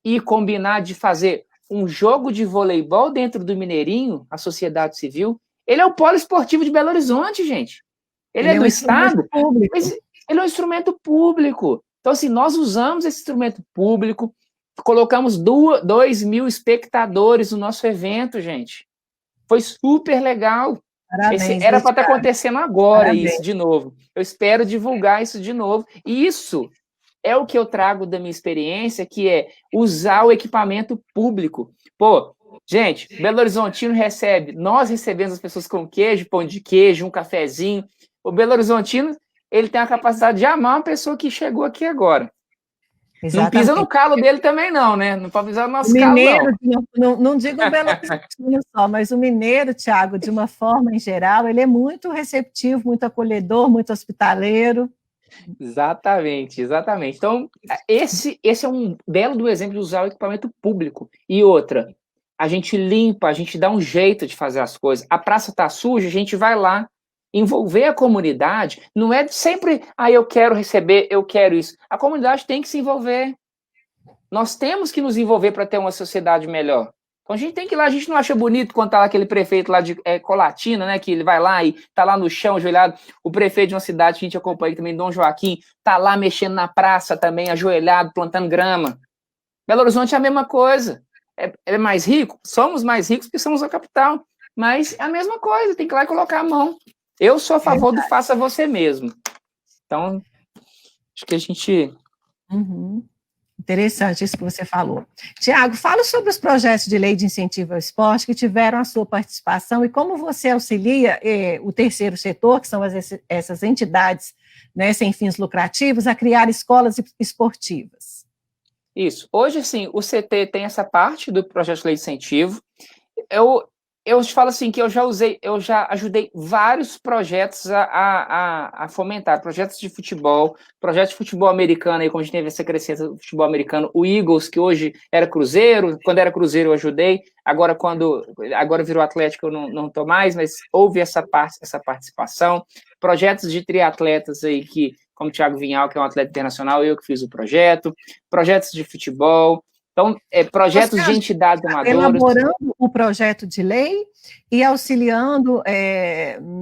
e combinar de fazer um jogo de voleibol dentro do Mineirinho, a sociedade civil? Ele é o polo esportivo de Belo Horizonte, gente. Ele é do Estado, mas ele é um instrumento público. Então, assim, nós usamos esse instrumento público, colocamos 2.000 espectadores no nosso evento, gente. Foi super legal. Parabéns, era para estar acontecendo agora. Parabéns. Isso de novo. Eu espero divulgar isso de novo. E isso é o que eu trago da minha experiência, que é usar o equipamento público. Pô, gente, Belo Horizontino nós recebemos as pessoas com queijo, pão de queijo, um cafezinho. O Belo Horizontino, ele tem a capacidade de amar uma pessoa que chegou aqui agora. Exatamente. Não pisa no calo dele também, não, né? Não pode pisar no nosso calo, não. Não digo o Belo Horizontino só, mas o mineiro, Thiago, de uma forma em geral, ele é muito receptivo, muito acolhedor, muito hospitaleiro. Exatamente. Então, esse é um belo exemplo de usar o equipamento público. E outra, a gente limpa, a gente dá um jeito de fazer as coisas. A praça está suja, a gente vai lá. Envolver a comunidade não é sempre, eu quero receber, eu quero isso. A comunidade tem que se envolver. Nós temos que nos envolver para ter uma sociedade melhor. Então a gente tem que ir lá, a gente não acha bonito quando está lá aquele prefeito lá de Colatina, né, que ele vai lá e está lá no chão, ajoelhado. O prefeito de uma cidade que a gente acompanha também, Dom Joaquim, está lá mexendo na praça também, ajoelhado, plantando grama. Belo Horizonte é a mesma coisa. É mais rico? Somos mais ricos porque somos a capital. Mas é a mesma coisa, tem que ir lá e colocar a mão. Eu sou a favor do faça você mesmo. Então, acho que a gente... Interessante isso que você falou. Tiago, fala sobre os projetos de lei de incentivo ao esporte que tiveram a sua participação e como você auxilia o terceiro setor, que são essas entidades, né, sem fins lucrativos, a criar escolas esportivas. Isso. Hoje, assim, o CT tem essa parte do projeto de lei de incentivo. Eu te falo assim que eu já ajudei vários projetos a fomentar, projetos de futebol americano, aí, como a gente teve essa crescência do futebol americano, o Eagles, que hoje era Cruzeiro, quando era Cruzeiro eu ajudei, agora virou Atlético eu não estou mais, mas houve essa participação, projetos de triatletas aí, como o Thiago Vinhal, que é um atleta internacional, eu que fiz o projeto, projetos de futebol. Então, projetos de entidades amadoras. Elaborando o projeto de lei e auxiliando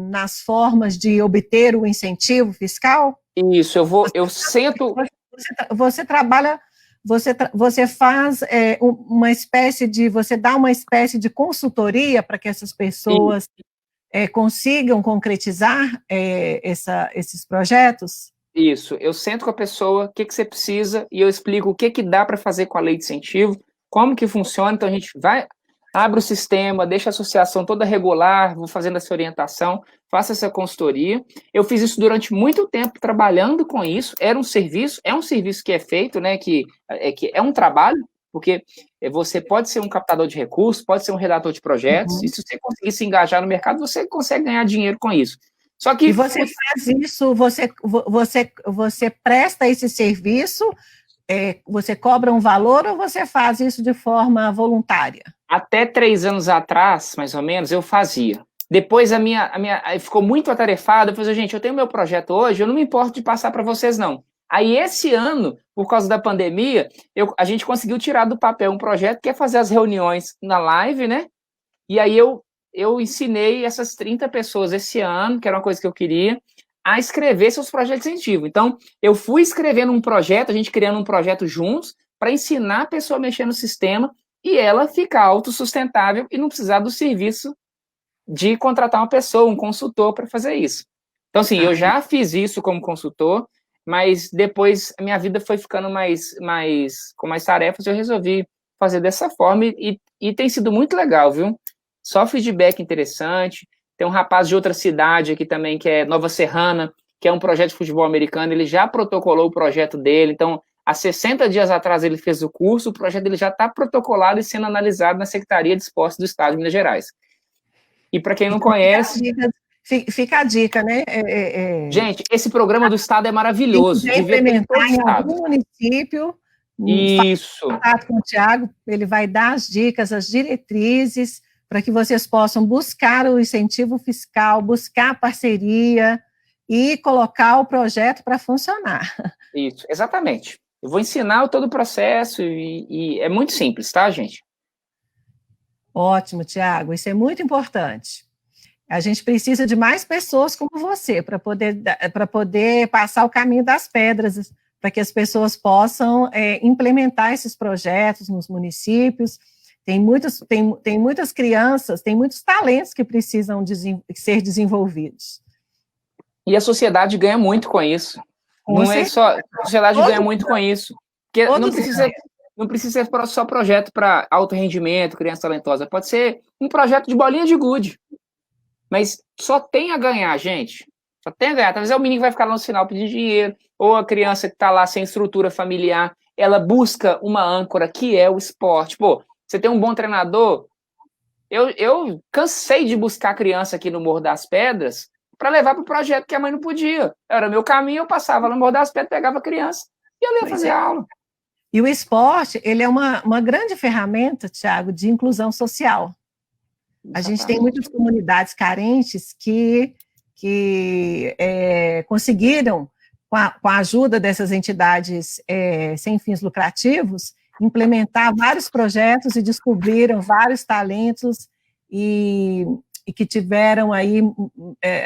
nas formas de obter o incentivo fiscal? Isso, eu sento... Você trabalha, você faz uma espécie de... Você dá uma espécie de consultoria para que essas pessoas consigam concretizar esses projetos? Isso, eu sento com a pessoa, o que você precisa, e eu explico o que dá para fazer com a lei de incentivo, como que funciona, então a gente abre o sistema, deixa a associação toda regular, vou fazendo essa orientação, faço essa consultoria. Eu fiz isso durante muito tempo, trabalhando com isso, é um serviço que é feito, né, que é um trabalho, porque você pode ser um captador de recursos, pode ser um redator de projetos, e se você conseguir se engajar no mercado, você consegue ganhar dinheiro com isso. Só que... E você faz isso, você presta esse serviço, você cobra um valor ou você faz isso de forma voluntária? Até 3 anos atrás, mais ou menos, eu fazia. Depois aí ficou muito atarefado. Eu falei, gente, eu tenho meu projeto hoje, eu não me importo de passar para vocês, não. Aí, esse ano, por causa da pandemia, a gente conseguiu tirar do papel um projeto que é fazer as reuniões na live, né? E aí eu ensinei essas 30 pessoas esse ano, que era uma coisa que eu queria, a escrever seus projetos de incentivo. Então, eu fui escrevendo um projeto, a gente criando um projeto juntos, para ensinar a pessoa a mexer no sistema e ela ficar autossustentável e não precisar do serviço de contratar uma pessoa, um consultor para fazer isso. Então, assim, eu já fiz isso como consultor, mas depois a minha vida foi ficando com mais tarefas, eu resolvi fazer dessa forma e tem sido muito legal, viu? Só feedback interessante. Tem um rapaz de outra cidade aqui também, que é Nova Serrana, que é um projeto de futebol americano, ele já protocolou o projeto dele, então, há 60 dias atrás ele fez o curso, o projeto dele já está protocolado e sendo analisado na Secretaria de Esportes do Estado de Minas Gerais. E para quem não conhece... Fica a dica, né? Gente, esse programa do Estado é maravilhoso. Quem quiser implementar em algum município, isso. Contato com o Thiago, ele vai dar as dicas, as diretrizes, para que vocês possam buscar o incentivo fiscal, buscar parceria e colocar o projeto para funcionar. Isso, exatamente. Eu vou ensinar todo o processo e é muito simples, tá, gente? Ótimo, Thiago, isso é muito importante. A gente precisa de mais pessoas como você para poder passar o caminho das pedras, para que as pessoas possam implementar esses projetos nos municípios. Tem muitas crianças, tem muitos talentos que precisam ser desenvolvidos. E a sociedade ganha muito com isso. Não é só... A sociedade ganha muito com isso. Porque não precisa ser só projeto para alto rendimento, criança talentosa. Pode ser um projeto de bolinha de gude. Mas só tem a ganhar, gente. Só tem a ganhar. Talvez o menino vai ficar lá no final pedindo dinheiro, ou a criança que está lá sem estrutura familiar, ela busca uma âncora, que é o esporte. Pô, você tem um bom treinador. Eu cansei de buscar criança aqui no Morro das Pedras para levar para o projeto que a mãe não podia. Era o meu caminho, eu passava no Morro das Pedras, pegava a criança e ela ia fazer aula. E o esporte, ele é uma grande ferramenta, Thiago, de inclusão social. A gente tem muitas comunidades carentes que conseguiram, com a ajuda dessas entidades sem fins lucrativos, implementar vários projetos e descobriram vários talentos e que tiveram aí,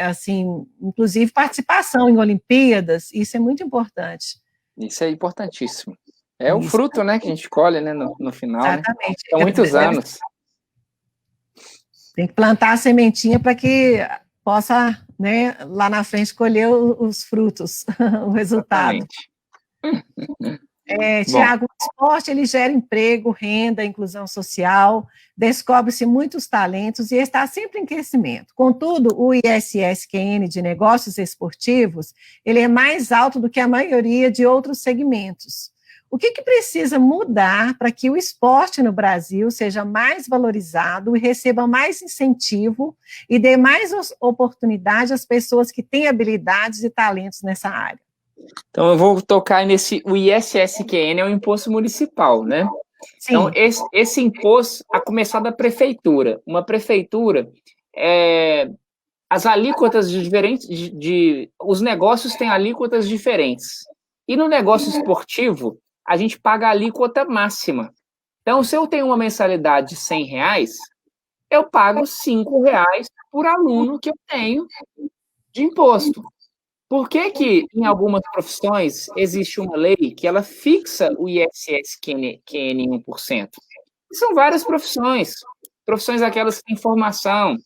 assim, inclusive participação em Olimpíadas. Isso é muito importante. Isso é importantíssimo. É o fruto, né, que a gente colhe, né, no final. Exatamente. Né? São muitos anos. Tem que plantar a sementinha para que possa, né, lá na frente, colher os frutos, o resultado. Tiago, o esporte ele gera emprego, renda, inclusão social, descobre-se muitos talentos e está sempre em crescimento. Contudo, o ISSQN de negócios esportivos, ele é mais alto do que a maioria de outros segmentos. O que precisa mudar para que o esporte no Brasil seja mais valorizado e receba mais incentivo e dê mais oportunidade às pessoas que têm habilidades e talentos nessa área? Então, eu vou tocar o ISSQN é um imposto municipal, né? Sim. Então, esse imposto, a começar da prefeitura. Uma prefeitura, as alíquotas diferentes, os negócios têm alíquotas diferentes. E no negócio esportivo, a gente paga a alíquota máxima. Então, se eu tenho uma mensalidade de R$100, eu pago R$5 por aluno que eu tenho de imposto. Por que em algumas profissões existe uma lei que ela fixa o ISSQN em 1%? São várias profissões aquelas que têm formação.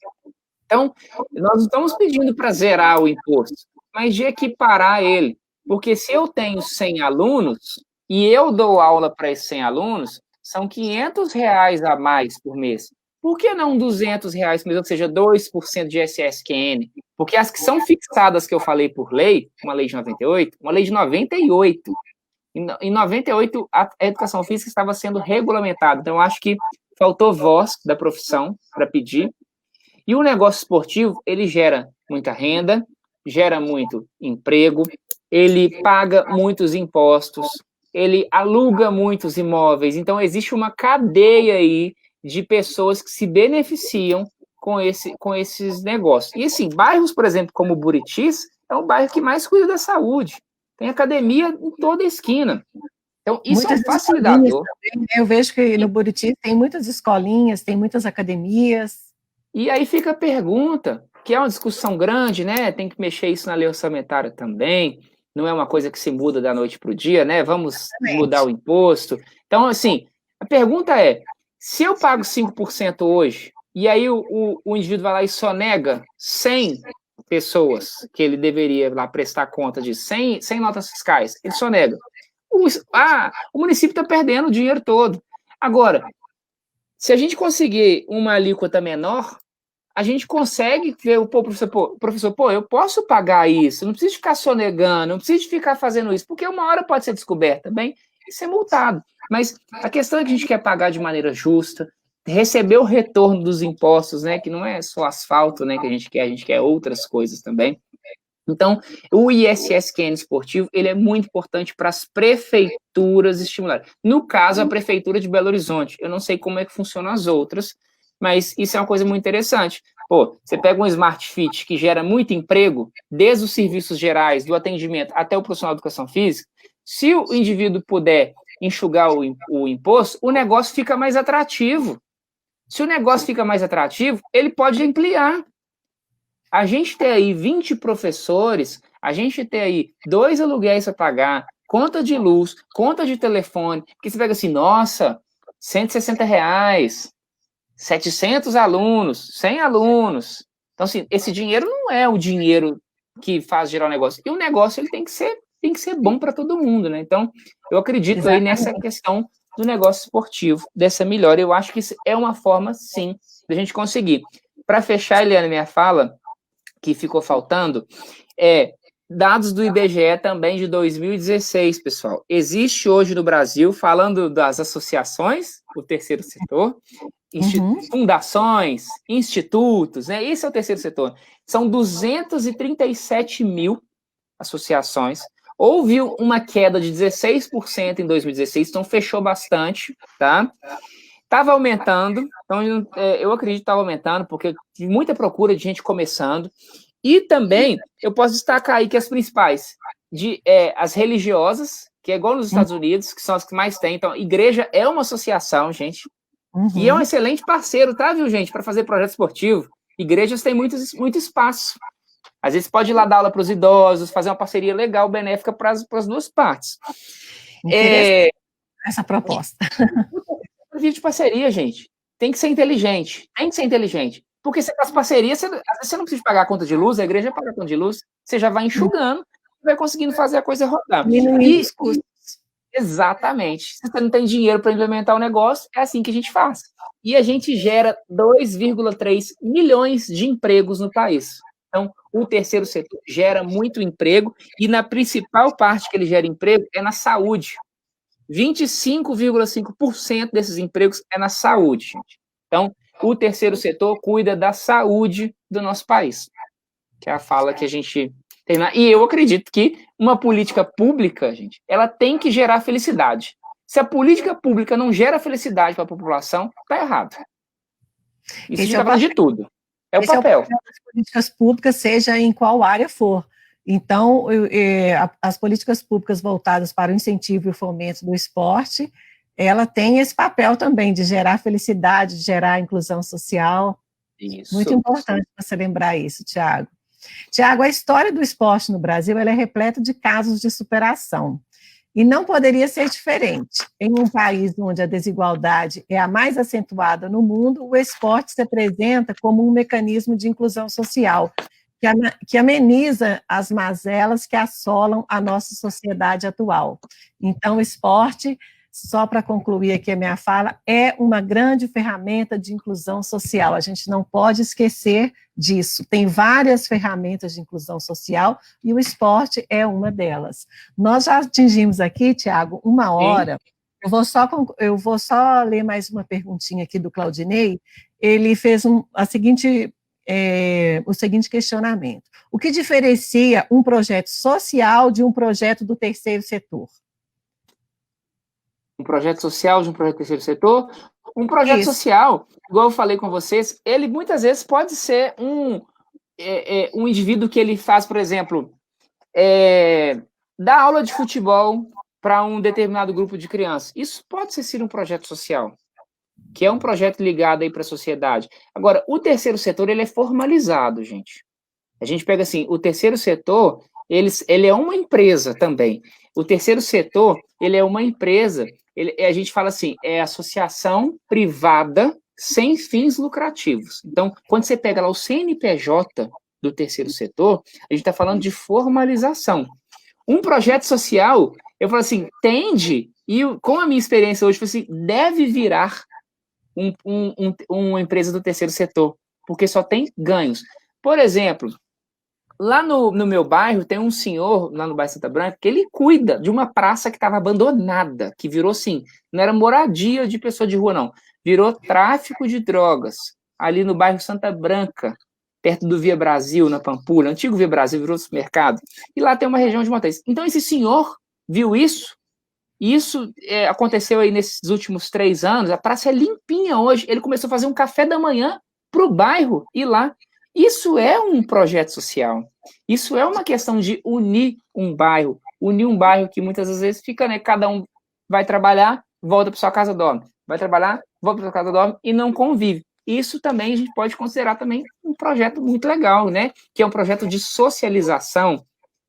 Então, nós não estamos pedindo para zerar o imposto, mas de equiparar ele. Porque se eu tenho 100 alunos e eu dou aula para esses 100 alunos, são R$500 a mais por mês. Por que não R$200 por mês, ou seja, 2% de ISSQN? Porque as que são fixadas, que eu falei por lei, uma lei de 98, uma lei de 98, em 98 a educação física estava sendo regulamentada, então eu acho que faltou voz da profissão para pedir. E o negócio esportivo, ele gera muita renda, gera muito emprego, ele paga muitos impostos, ele aluga muitos imóveis, então existe uma cadeia aí de pessoas que se beneficiam com esses negócios. E assim, bairros, por exemplo, como Buritis, é um bairro que mais cuida da saúde. Tem academia em toda a esquina. Então, isso Muitas é um facilitador. também, né? Eu vejo que no Buriti tem muitas escolinhas, tem muitas academias. E aí fica a pergunta, que é uma discussão grande, né? Tem que mexer isso na lei orçamentária também. Não é uma coisa que se muda da noite para o dia, né? Vamos mudar o imposto. Então, assim, a pergunta é, se eu pago 5% hoje, e aí o indivíduo vai lá e só nega 100 pessoas que ele deveria lá prestar conta de 100 notas fiscais, ele só nega. O município está perdendo o dinheiro todo. Agora, se a gente conseguir uma alíquota menor, a gente consegue ver o professor, eu posso pagar isso, não preciso ficar sonegando, não preciso ficar fazendo isso, porque uma hora pode ser descoberta, bem, e ser multado. Mas a questão é que a gente quer pagar de maneira justa, receber o retorno dos impostos, né, que não é só asfalto, né, que a gente quer outras coisas também. Então, o ISSQN esportivo, ele é muito importante para as prefeituras estimularem. No caso, a prefeitura de Belo Horizonte, eu não sei como é que funcionam as outras, mas isso é uma coisa muito interessante. Pô, você pega um Smart Fit que gera muito emprego, desde os serviços gerais, do atendimento até o profissional de educação física, se o indivíduo puder enxugar o imposto, o negócio fica mais atrativo. Se o negócio fica mais atrativo, ele pode ampliar. A gente ter aí 20 professores, a gente ter aí 2 aluguéis para pagar, conta de luz, conta de telefone, porque você pega assim, nossa, R$ 160, 700 alunos, 100 alunos. Então, assim, esse dinheiro não é o dinheiro que faz gerar o negócio. E o negócio ele tem que ser bom para todo mundo, né? Então, eu acredito aí nessa questão do negócio esportivo, dessa melhora. Eu acho que isso é uma forma, sim, da gente conseguir. Para fechar, Eliana, minha fala, que ficou faltando, dados do IBGE também de 2016, pessoal. Existe hoje no Brasil, falando das associações, o terceiro setor, fundações, institutos, né? Esse é o terceiro setor. São 237 mil associações. Houve uma queda de 16% em 2016, então fechou bastante, tá? Estava aumentando, então eu acredito que estava aumentando, porque eu tive muita procura de gente começando. E também eu posso destacar aí que as principais, as religiosas, que é igual nos Estados Unidos, que são as que mais tem. Então, igreja é uma associação, gente, e é um excelente parceiro, tá, viu, gente, para fazer projeto esportivo. Igrejas têm muito espaço. Às vezes pode ir lá dar aula para os idosos, fazer uma parceria legal, benéfica para as duas partes. Essa proposta. De parceria, gente, tem que ser inteligente. Porque se as parcerias, às vezes você não precisa pagar a conta de luz, a igreja paga a conta de luz, você já vai enxugando, vai conseguindo fazer a coisa rodar. Diminuindo os custos. Exatamente. Se você não tem dinheiro para implementar o negócio, é assim que a gente faz. E a gente gera 2,3 milhões de empregos no país. Então, o terceiro setor gera muito emprego e na principal parte que ele gera emprego é na saúde. 25,5% desses empregos é na saúde, gente. Então, o terceiro setor cuida da saúde do nosso país, que é a fala que a gente tem lá. E eu acredito que uma política pública, gente, ela tem que gerar felicidade. Se a política pública não gera felicidade para a população, está errado. Isso a gente está falando de tudo. É o papel. Das políticas públicas, seja em qual área for. Então, as políticas públicas voltadas para o incentivo e o fomento do esporte, ela tem esse papel também de gerar felicidade, de gerar inclusão social. Isso. Muito importante você lembrar isso, Tiago. Tiago, a história do esporte no Brasil ela é repleta de casos de superação. E não poderia ser diferente. Em um país onde a desigualdade é a mais acentuada no mundo, o esporte se apresenta como um mecanismo de inclusão social, que ameniza as mazelas que assolam a nossa sociedade atual. Então, o esporte, só para concluir aqui a minha fala, é uma grande ferramenta de inclusão social. A gente não pode esquecer disso. Tem várias ferramentas de inclusão social e o esporte é uma delas. Nós já atingimos aqui, Tiago, 1 hora. Eu vou só ler mais uma perguntinha aqui do Claudinei. Ele fez o seguinte questionamento. O que diferencia um projeto social de um projeto do terceiro setor? Um projeto social de um projeto do terceiro setor. Um projeto Isso. social, igual eu falei com vocês, ele muitas vezes pode ser um indivíduo que ele faz, por exemplo, dar aula de futebol para um determinado grupo de crianças. Isso pode ser um projeto social, que é um projeto ligado aí para a sociedade. Agora, o terceiro setor, ele é formalizado, gente. A gente pega assim, o terceiro setor, ele é uma empresa também. O terceiro setor, ele é uma empresa, a gente fala assim, é associação privada sem fins lucrativos. Então, quando você pega lá o CNPJ do terceiro setor, a gente está falando de formalização. Um projeto social, eu falo assim, tende, e com a minha experiência hoje, eu falo assim, deve virar uma empresa do terceiro setor, porque só tem ganhos. Por exemplo, lá no meu bairro, tem um senhor, lá no bairro Santa Branca, que ele cuida de uma praça que estava abandonada, que virou assim, não era moradia de pessoa de rua, não. Virou tráfico de drogas, ali no bairro Santa Branca, perto do Via Brasil, na Pampulha, antigo Via Brasil, virou supermercado. E lá tem uma região de montanhas. Então, esse senhor viu isso, e isso aconteceu aí nesses últimos 3 anos, a praça é limpinha hoje. Ele começou a fazer um café da manhã para o bairro ir lá. Isso é um projeto social. Isso é uma questão de unir um bairro que muitas vezes fica, né? Cada um vai trabalhar, volta para sua casa, dorme. Vai trabalhar, volta para sua casa, dorme e não convive. Isso também a gente pode considerar também um projeto muito legal, né? Que é um projeto de socialização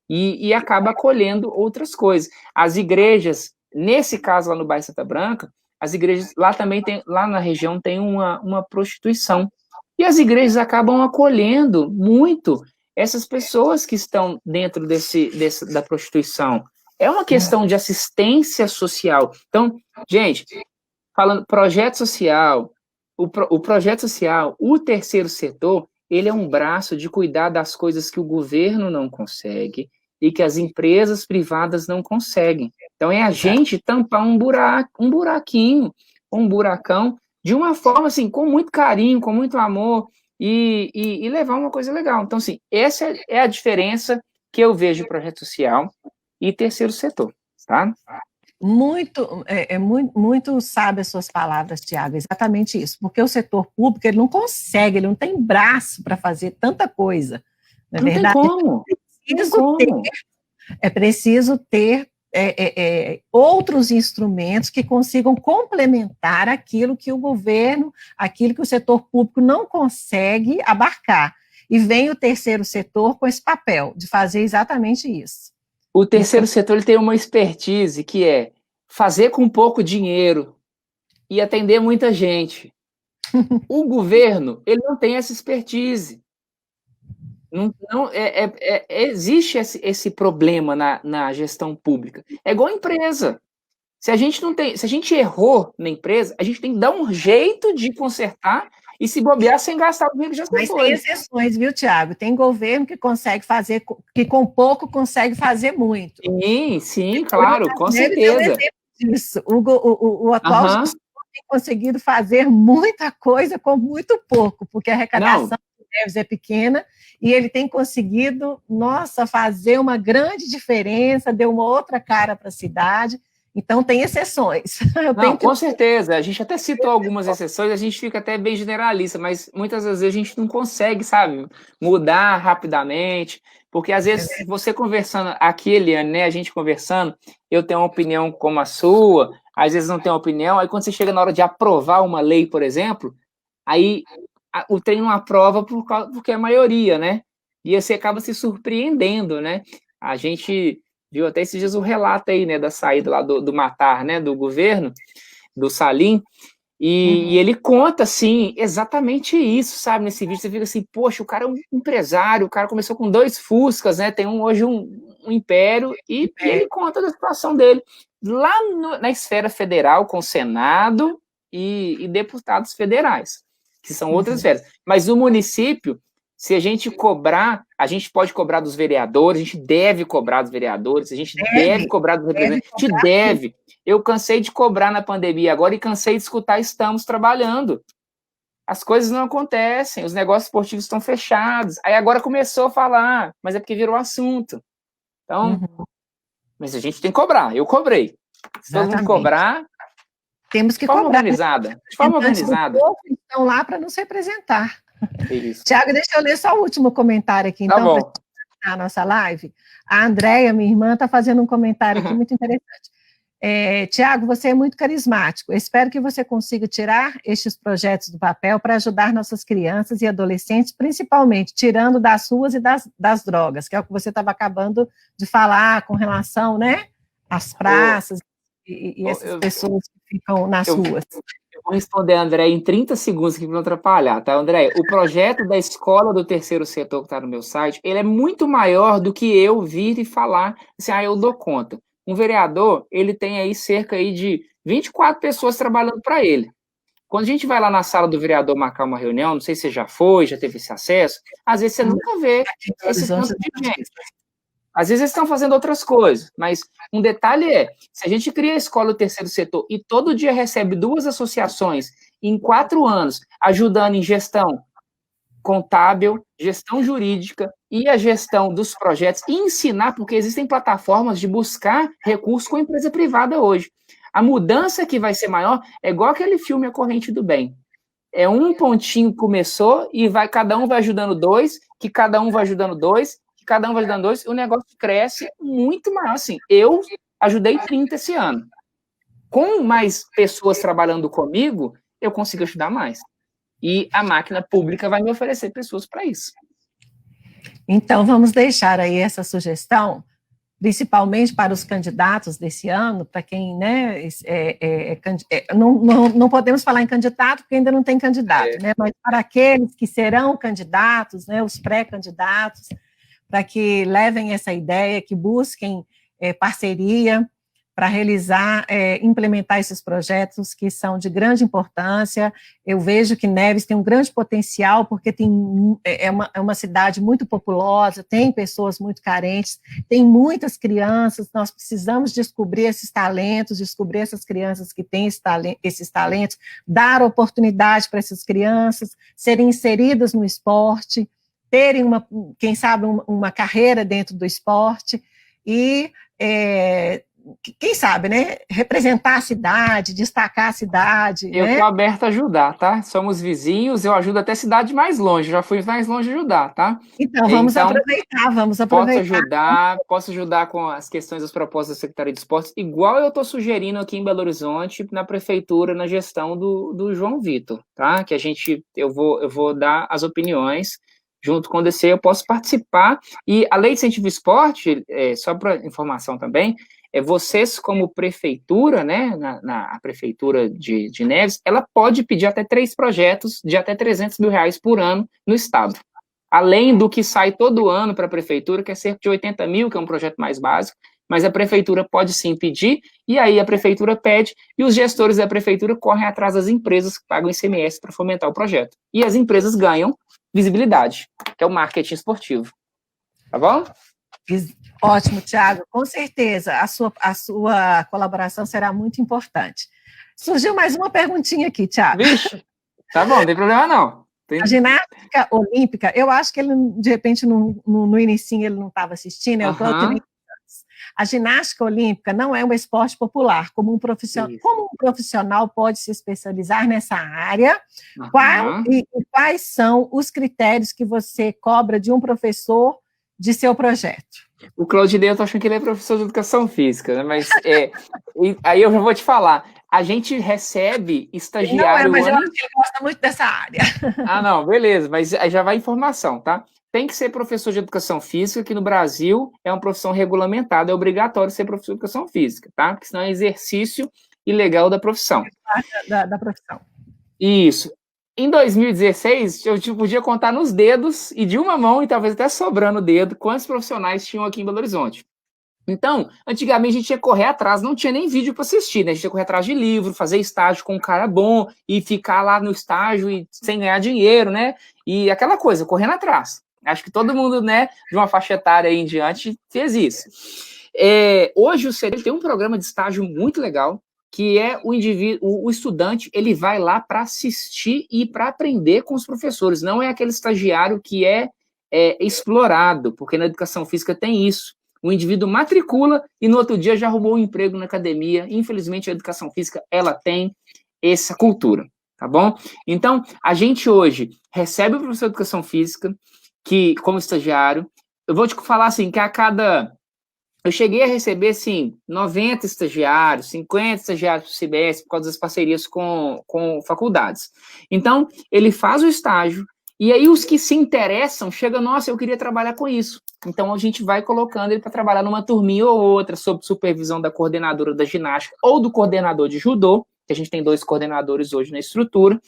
e acaba acolhendo outras coisas. As igrejas, nesse caso lá no bairro Santa Branca, as igrejas lá também tem, lá na região tem uma prostituição. E as igrejas acabam acolhendo muito essas pessoas que estão dentro da prostituição. É uma questão de assistência social. Então, gente, falando projeto social, o projeto social, o terceiro setor, ele é um braço de cuidar das coisas que o governo não consegue e que as empresas privadas não conseguem. Então, é a gente tampar um buraquinho, um buracão, de uma forma, assim, com muito carinho, com muito amor, e levar uma coisa legal. Então, assim, essa é a diferença que eu vejo de projeto social e terceiro setor, tá? Muito sábio as suas palavras, Tiago, exatamente isso, porque o setor público ele não consegue, ele não tem braço para fazer tanta coisa, não é Não verdade? tem como. É preciso ter outros instrumentos que consigam complementar aquilo que o governo, aquilo que o setor público não consegue abarcar. E vem o terceiro setor com esse papel de fazer exatamente isso. O terceiro setor ele tem uma expertise que é fazer com pouco dinheiro e atender muita gente. O governo ele não tem essa expertise. Existe esse problema na gestão pública. É igual a empresa. Se a gente errou na empresa, a gente tem que dar um jeito de consertar e se bobear sem gastar o dinheiro que já foi. Mas tem exceções, viu, Tiago? Tem governo que consegue fazer, que com pouco consegue fazer muito. Sim, claro, com certeza. Isso. O atual gestor tem conseguido fazer muita coisa com muito pouco, porque a arrecadação de débitos é pequena e ele tem conseguido, fazer uma grande diferença, deu uma outra cara para a cidade. Então, tem exceções. Com certeza. A gente até citou algumas exceções, a gente fica até bem generalista, mas muitas vezes a gente não consegue, sabe, mudar rapidamente, porque às vezes você conversando aqui, Eliane, né, a gente conversando, eu tenho uma opinião como a sua, às vezes não tenho opinião, aí quando você chega na hora de aprovar uma lei, por exemplo, aí o trem não aprova porque é a maioria, né? E você acaba se surpreendendo, né? A gente viu até esses dias o relato aí, né, da saída lá do Matar, né, do governo, do Salim, e ele conta, assim, exatamente isso, sabe, nesse vídeo, você fica assim, poxa, o cara é um empresário, o cara começou com 2 Fuscas, né, tem hoje um império, e ele conta da situação dele, lá na esfera federal, com o Senado e deputados federais, que são outras esferas, mas no município, se a gente cobrar, a gente pode cobrar dos vereadores, a gente deve cobrar dos vereadores, a gente deve cobrar dos representantes, a gente deve. Eu cansei de cobrar na pandemia agora e cansei de escutar estamos trabalhando. As coisas não acontecem, os negócios esportivos estão fechados. Aí agora começou a falar, mas é porque virou assunto. Então, mas a gente tem que cobrar, eu cobrei. Se todo mundo cobrar, Temos que de forma cobrar. organizada. De forma organizada. Estão lá para nos representar. Isso. Tiago, deixa eu ler só o último comentário aqui, Tá então, bom. para a nossa live. A Andréia, minha irmã, está fazendo um comentário aqui muito interessante. Tiago, você é muito carismático. Espero que você consiga tirar estes projetos do papel para ajudar nossas crianças e adolescentes, principalmente tirando das ruas e das drogas, que é o que você estava acabando de falar com relação, né, às praças e essas pessoas que ficam nas ruas. Eu vou responder, André, em 30 segundos aqui para não atrapalhar, tá, André? O projeto da Escola do Terceiro Setor que está no meu site, ele é muito maior do que eu vir e falar assim, eu dou conta. Um vereador, ele tem aí cerca aí de 24 pessoas trabalhando para ele. Quando a gente vai lá na sala do vereador marcar uma reunião, não sei se você já foi, já teve esse acesso, às vezes você nunca vê esse tanto de gente. Às vezes eles estão fazendo outras coisas, mas um detalhe é, se a gente cria a Escola do Terceiro Setor e todo dia recebe 2 associações em 4 anos, ajudando em gestão contábil, gestão jurídica e a gestão dos projetos, e ensinar, porque existem plataformas de buscar recursos com a empresa privada hoje. A mudança que vai ser maior é igual aquele filme A Corrente do Bem. É um pontinho que começou e cada um vai ajudando 2, que cada um vai ajudando 2, que cada um vai ajudando 2, o negócio cresce muito maior. Assim, eu ajudei 30 esse ano. Com mais pessoas trabalhando comigo, eu consigo ajudar mais. E a máquina pública vai me oferecer pessoas para isso. Então, vamos deixar aí essa sugestão, principalmente para os candidatos desse ano, para quem, né, não podemos falar em candidato, porque ainda não tem candidato, né, mas para aqueles que serão candidatos, né, os pré-candidatos, para que levem essa ideia, que busquem parceria, para realizar, implementar esses projetos que são de grande importância. Eu vejo que Neves tem um grande potencial, porque é uma cidade muito populosa, tem pessoas muito carentes, tem muitas crianças, nós precisamos descobrir esses talentos, descobrir essas crianças que têm esses talentos, dar oportunidade para essas crianças serem inseridas no esporte, terem, quem sabe, uma carreira dentro do esporte, e quem sabe, né, representar a cidade, destacar a cidade. Eu estou aberto a ajudar, tá? Somos vizinhos, eu ajudo até cidade mais longe, já fui mais longe ajudar, tá? Então, vamos aproveitar. Posso ajudar com as questões das propostas da Secretaria de Esportes, igual eu estou sugerindo aqui em Belo Horizonte, na prefeitura, na gestão do João Vitor, tá? Que eu vou dar as opiniões, junto com o DC, eu posso participar, e a Lei de Incentivo ao Esporte, só para informação também, vocês como prefeitura, né, na prefeitura de Neves, ela pode pedir até 3 projetos de até R$300 mil por ano no estado. Além do que sai todo ano para a prefeitura, que é cerca de 80 mil, que é um projeto mais básico, mas a prefeitura pode sim pedir, e aí a prefeitura pede, e os gestores da prefeitura correm atrás das empresas que pagam ICMS para fomentar o projeto. E as empresas ganham visibilidade, que é o marketing esportivo. Tá bom? Ótimo, Tiago, com certeza a sua colaboração será muito importante. Surgiu mais uma perguntinha aqui, Tiago. Vixe, tá bom, não tem problema não. A ginástica olímpica, eu acho que ele, de repente, no inicinho ele não estava assistindo, a ginástica olímpica não é um esporte popular, como um profissional pode se especializar nessa área, quais são os critérios que você cobra de um professor de seu projeto? O Claudinei, eu tô achando que ele é professor de educação física, né? Mas aí eu já vou te falar. A gente recebe estagiário... Não, mas eu acho que ele gosta muito dessa área. Não, beleza, mas aí já vai informação, tá? Tem que ser professor de educação física, que no Brasil é uma profissão regulamentada, é obrigatório ser professor de educação física, tá? Porque senão é exercício ilegal da profissão. Da profissão. Isso. Em 2016, eu podia contar nos dedos, e de uma mão, e talvez até sobrando o dedo, quantos profissionais tinham aqui em Belo Horizonte. Então, antigamente a gente ia correr atrás, não tinha nem vídeo para assistir, né? A gente ia correr atrás de livro, fazer estágio com um cara bom, e ficar lá no estágio e sem ganhar dinheiro, né? E aquela coisa, correndo atrás. Acho que todo mundo, né, de uma faixa etária aí em diante, fez isso. Hoje o CT tem um programa de estágio muito legal, que é o estudante, ele vai lá para assistir e para aprender com os professores, não é aquele estagiário que é explorado, porque na educação física tem isso. O indivíduo matricula e no outro dia já arrumou um emprego na academia. Infelizmente, a educação física, ela tem essa cultura, tá bom? Então, a gente hoje recebe o professor de educação física que, como estagiário, eu vou te falar assim, que eu cheguei a receber, assim, 90 estagiários, 50 estagiários do CBS, por causa das parcerias com faculdades. Então, ele faz o estágio, e aí os que se interessam, chegam, nossa, eu queria trabalhar com isso. Então, a gente vai colocando ele para trabalhar numa turminha ou outra, sob supervisão da coordenadora da ginástica ou do coordenador de judô, que a gente tem 2 coordenadores hoje na estrutura,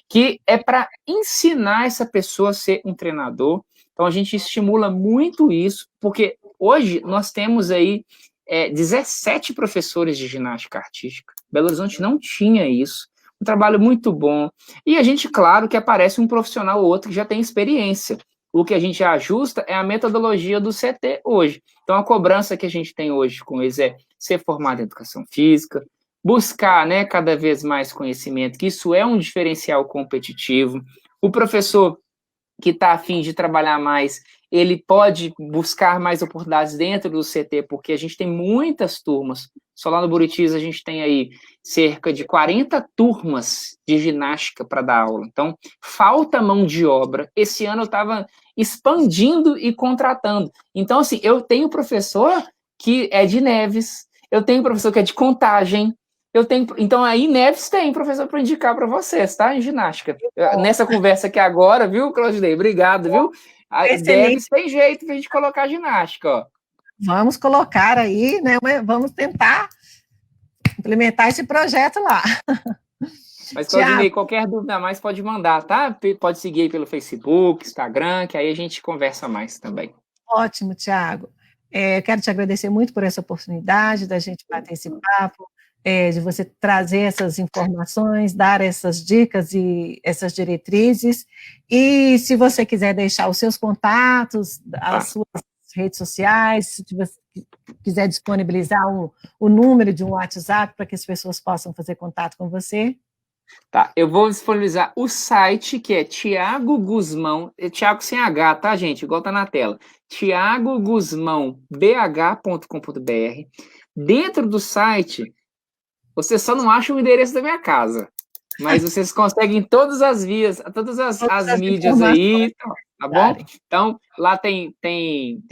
que é para ensinar essa pessoa a ser um treinador. Então, a gente estimula muito isso, porque hoje nós temos aí 17 professores de ginástica artística. Belo Horizonte não tinha isso. Um trabalho muito bom. E a gente, claro, que aparece um profissional ou outro que já tem experiência. O que a gente ajusta é a metodologia do CT hoje. Então, a cobrança que a gente tem hoje com eles é ser formado em educação física, buscar, né, cada vez mais conhecimento, que isso é um diferencial competitivo. O professor que está a fim de trabalhar mais, ele pode buscar mais oportunidades dentro do CT, porque a gente tem muitas turmas. Só lá no Buritis a gente tem aí cerca de 40 turmas de ginástica para dar aula. Então, falta mão de obra. Esse ano eu estava expandindo e contratando. Então, assim, eu tenho professor que é de Neves, eu tenho professor que é de Contagem, então aí Neves tem professor para indicar para vocês, tá? Em ginástica. Nessa conversa aqui agora, viu, Claudinei? Obrigado, viu? Neves tem jeito para a gente colocar ginástica, ó. Vamos colocar aí, né? Vamos tentar implementar esse projeto lá. Mas, Claudinei, qualquer dúvida a mais pode mandar, tá? Pode seguir aí pelo Facebook, Instagram, que aí a gente conversa mais também. Ótimo, Tiago. Quero te agradecer muito por essa oportunidade da gente bater esse papo, de você trazer essas informações, dar essas dicas e essas diretrizes. E se você quiser deixar os seus contatos, as suas redes sociais, se você quiser disponibilizar o número de um WhatsApp para que as pessoas possam fazer contato com você. Tá, eu vou disponibilizar o site, que é Thiago Guzmão, Thiago sem H, tá, gente? Igual tá na tela. thiagoguzmãobh.com.br. Dentro do site, você só não acha o endereço da minha casa, mas vocês conseguem todas as vias, todas as mídias aí, tá bom? Então, lá tem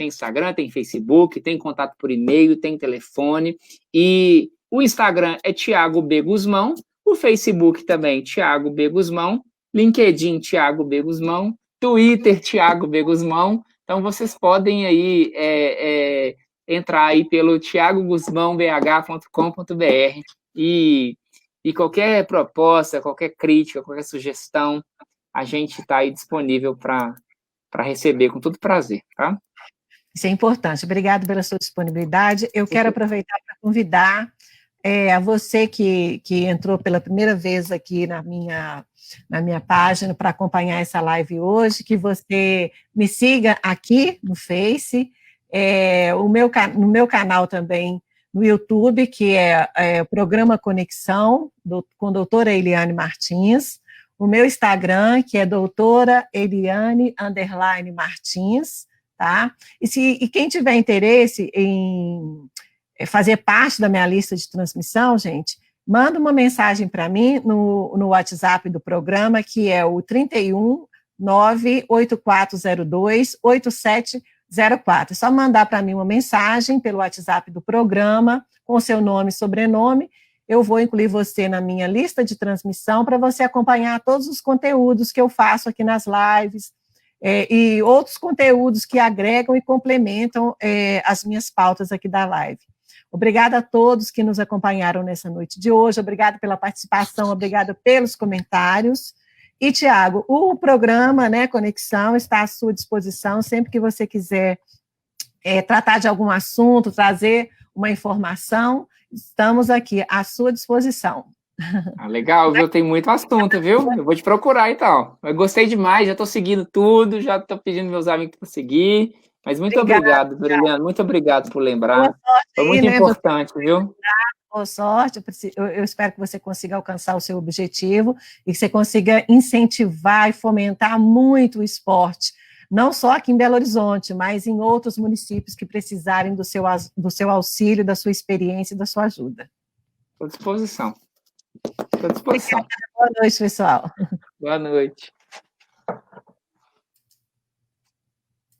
Instagram, tem Facebook, tem contato por e-mail, tem telefone, e o Instagram é Thiago B. Guzmão, o Facebook também, Thiago B. Guzmão, LinkedIn, Thiago B. Guzmão, Twitter, Thiago B. Guzmão. Então, vocês podem aí entrar aí pelo thiagoguzmãobh.com.br e qualquer proposta, qualquer crítica, qualquer sugestão, a gente está aí disponível para receber com todo prazer, tá? Isso é importante. Obrigado pela sua disponibilidade. Eu quero aproveitar para convidar a você que entrou pela primeira vez aqui na minha página para acompanhar essa live hoje, que você me siga aqui no Face, no meu canal também, no YouTube, que é o programa Conexão, com a doutora Eliane Martins, o meu Instagram, que é doutora Eliane _Martins, tá? E quem tiver interesse em fazer parte da minha lista de transmissão, gente, manda uma mensagem para mim no WhatsApp do programa, que é o 31 98402 8704. É só mandar para mim uma mensagem pelo WhatsApp do programa, com seu nome e sobrenome. Eu vou incluir você na minha lista de transmissão para você acompanhar todos os conteúdos que eu faço aqui nas lives, e outros conteúdos que agregam e complementam as minhas pautas aqui da live. Obrigada a todos que nos acompanharam nessa noite de hoje, obrigada pela participação, obrigada pelos comentários. E, Tiago, o programa, né, Conexão, está à sua disposição, sempre que você quiser tratar de algum assunto, trazer uma informação, estamos aqui à sua disposição. Legal, viu? Tem muito assunto, viu? Eu vou te procurar, então. Eu gostei demais, já estou seguindo tudo, já estou pedindo meus amigos para seguir. Mas muito obrigado, Eliane, muito obrigado por lembrar. Foi muito importante, viu? Boa sorte, eu espero que você consiga alcançar o seu objetivo e que você consiga incentivar e fomentar muito o esporte não só aqui em Belo Horizonte, mas em outros municípios que precisarem do seu auxílio, da sua experiência e da sua ajuda. Estou à disposição. Estou à disposição. Boa noite, pessoal. Boa noite.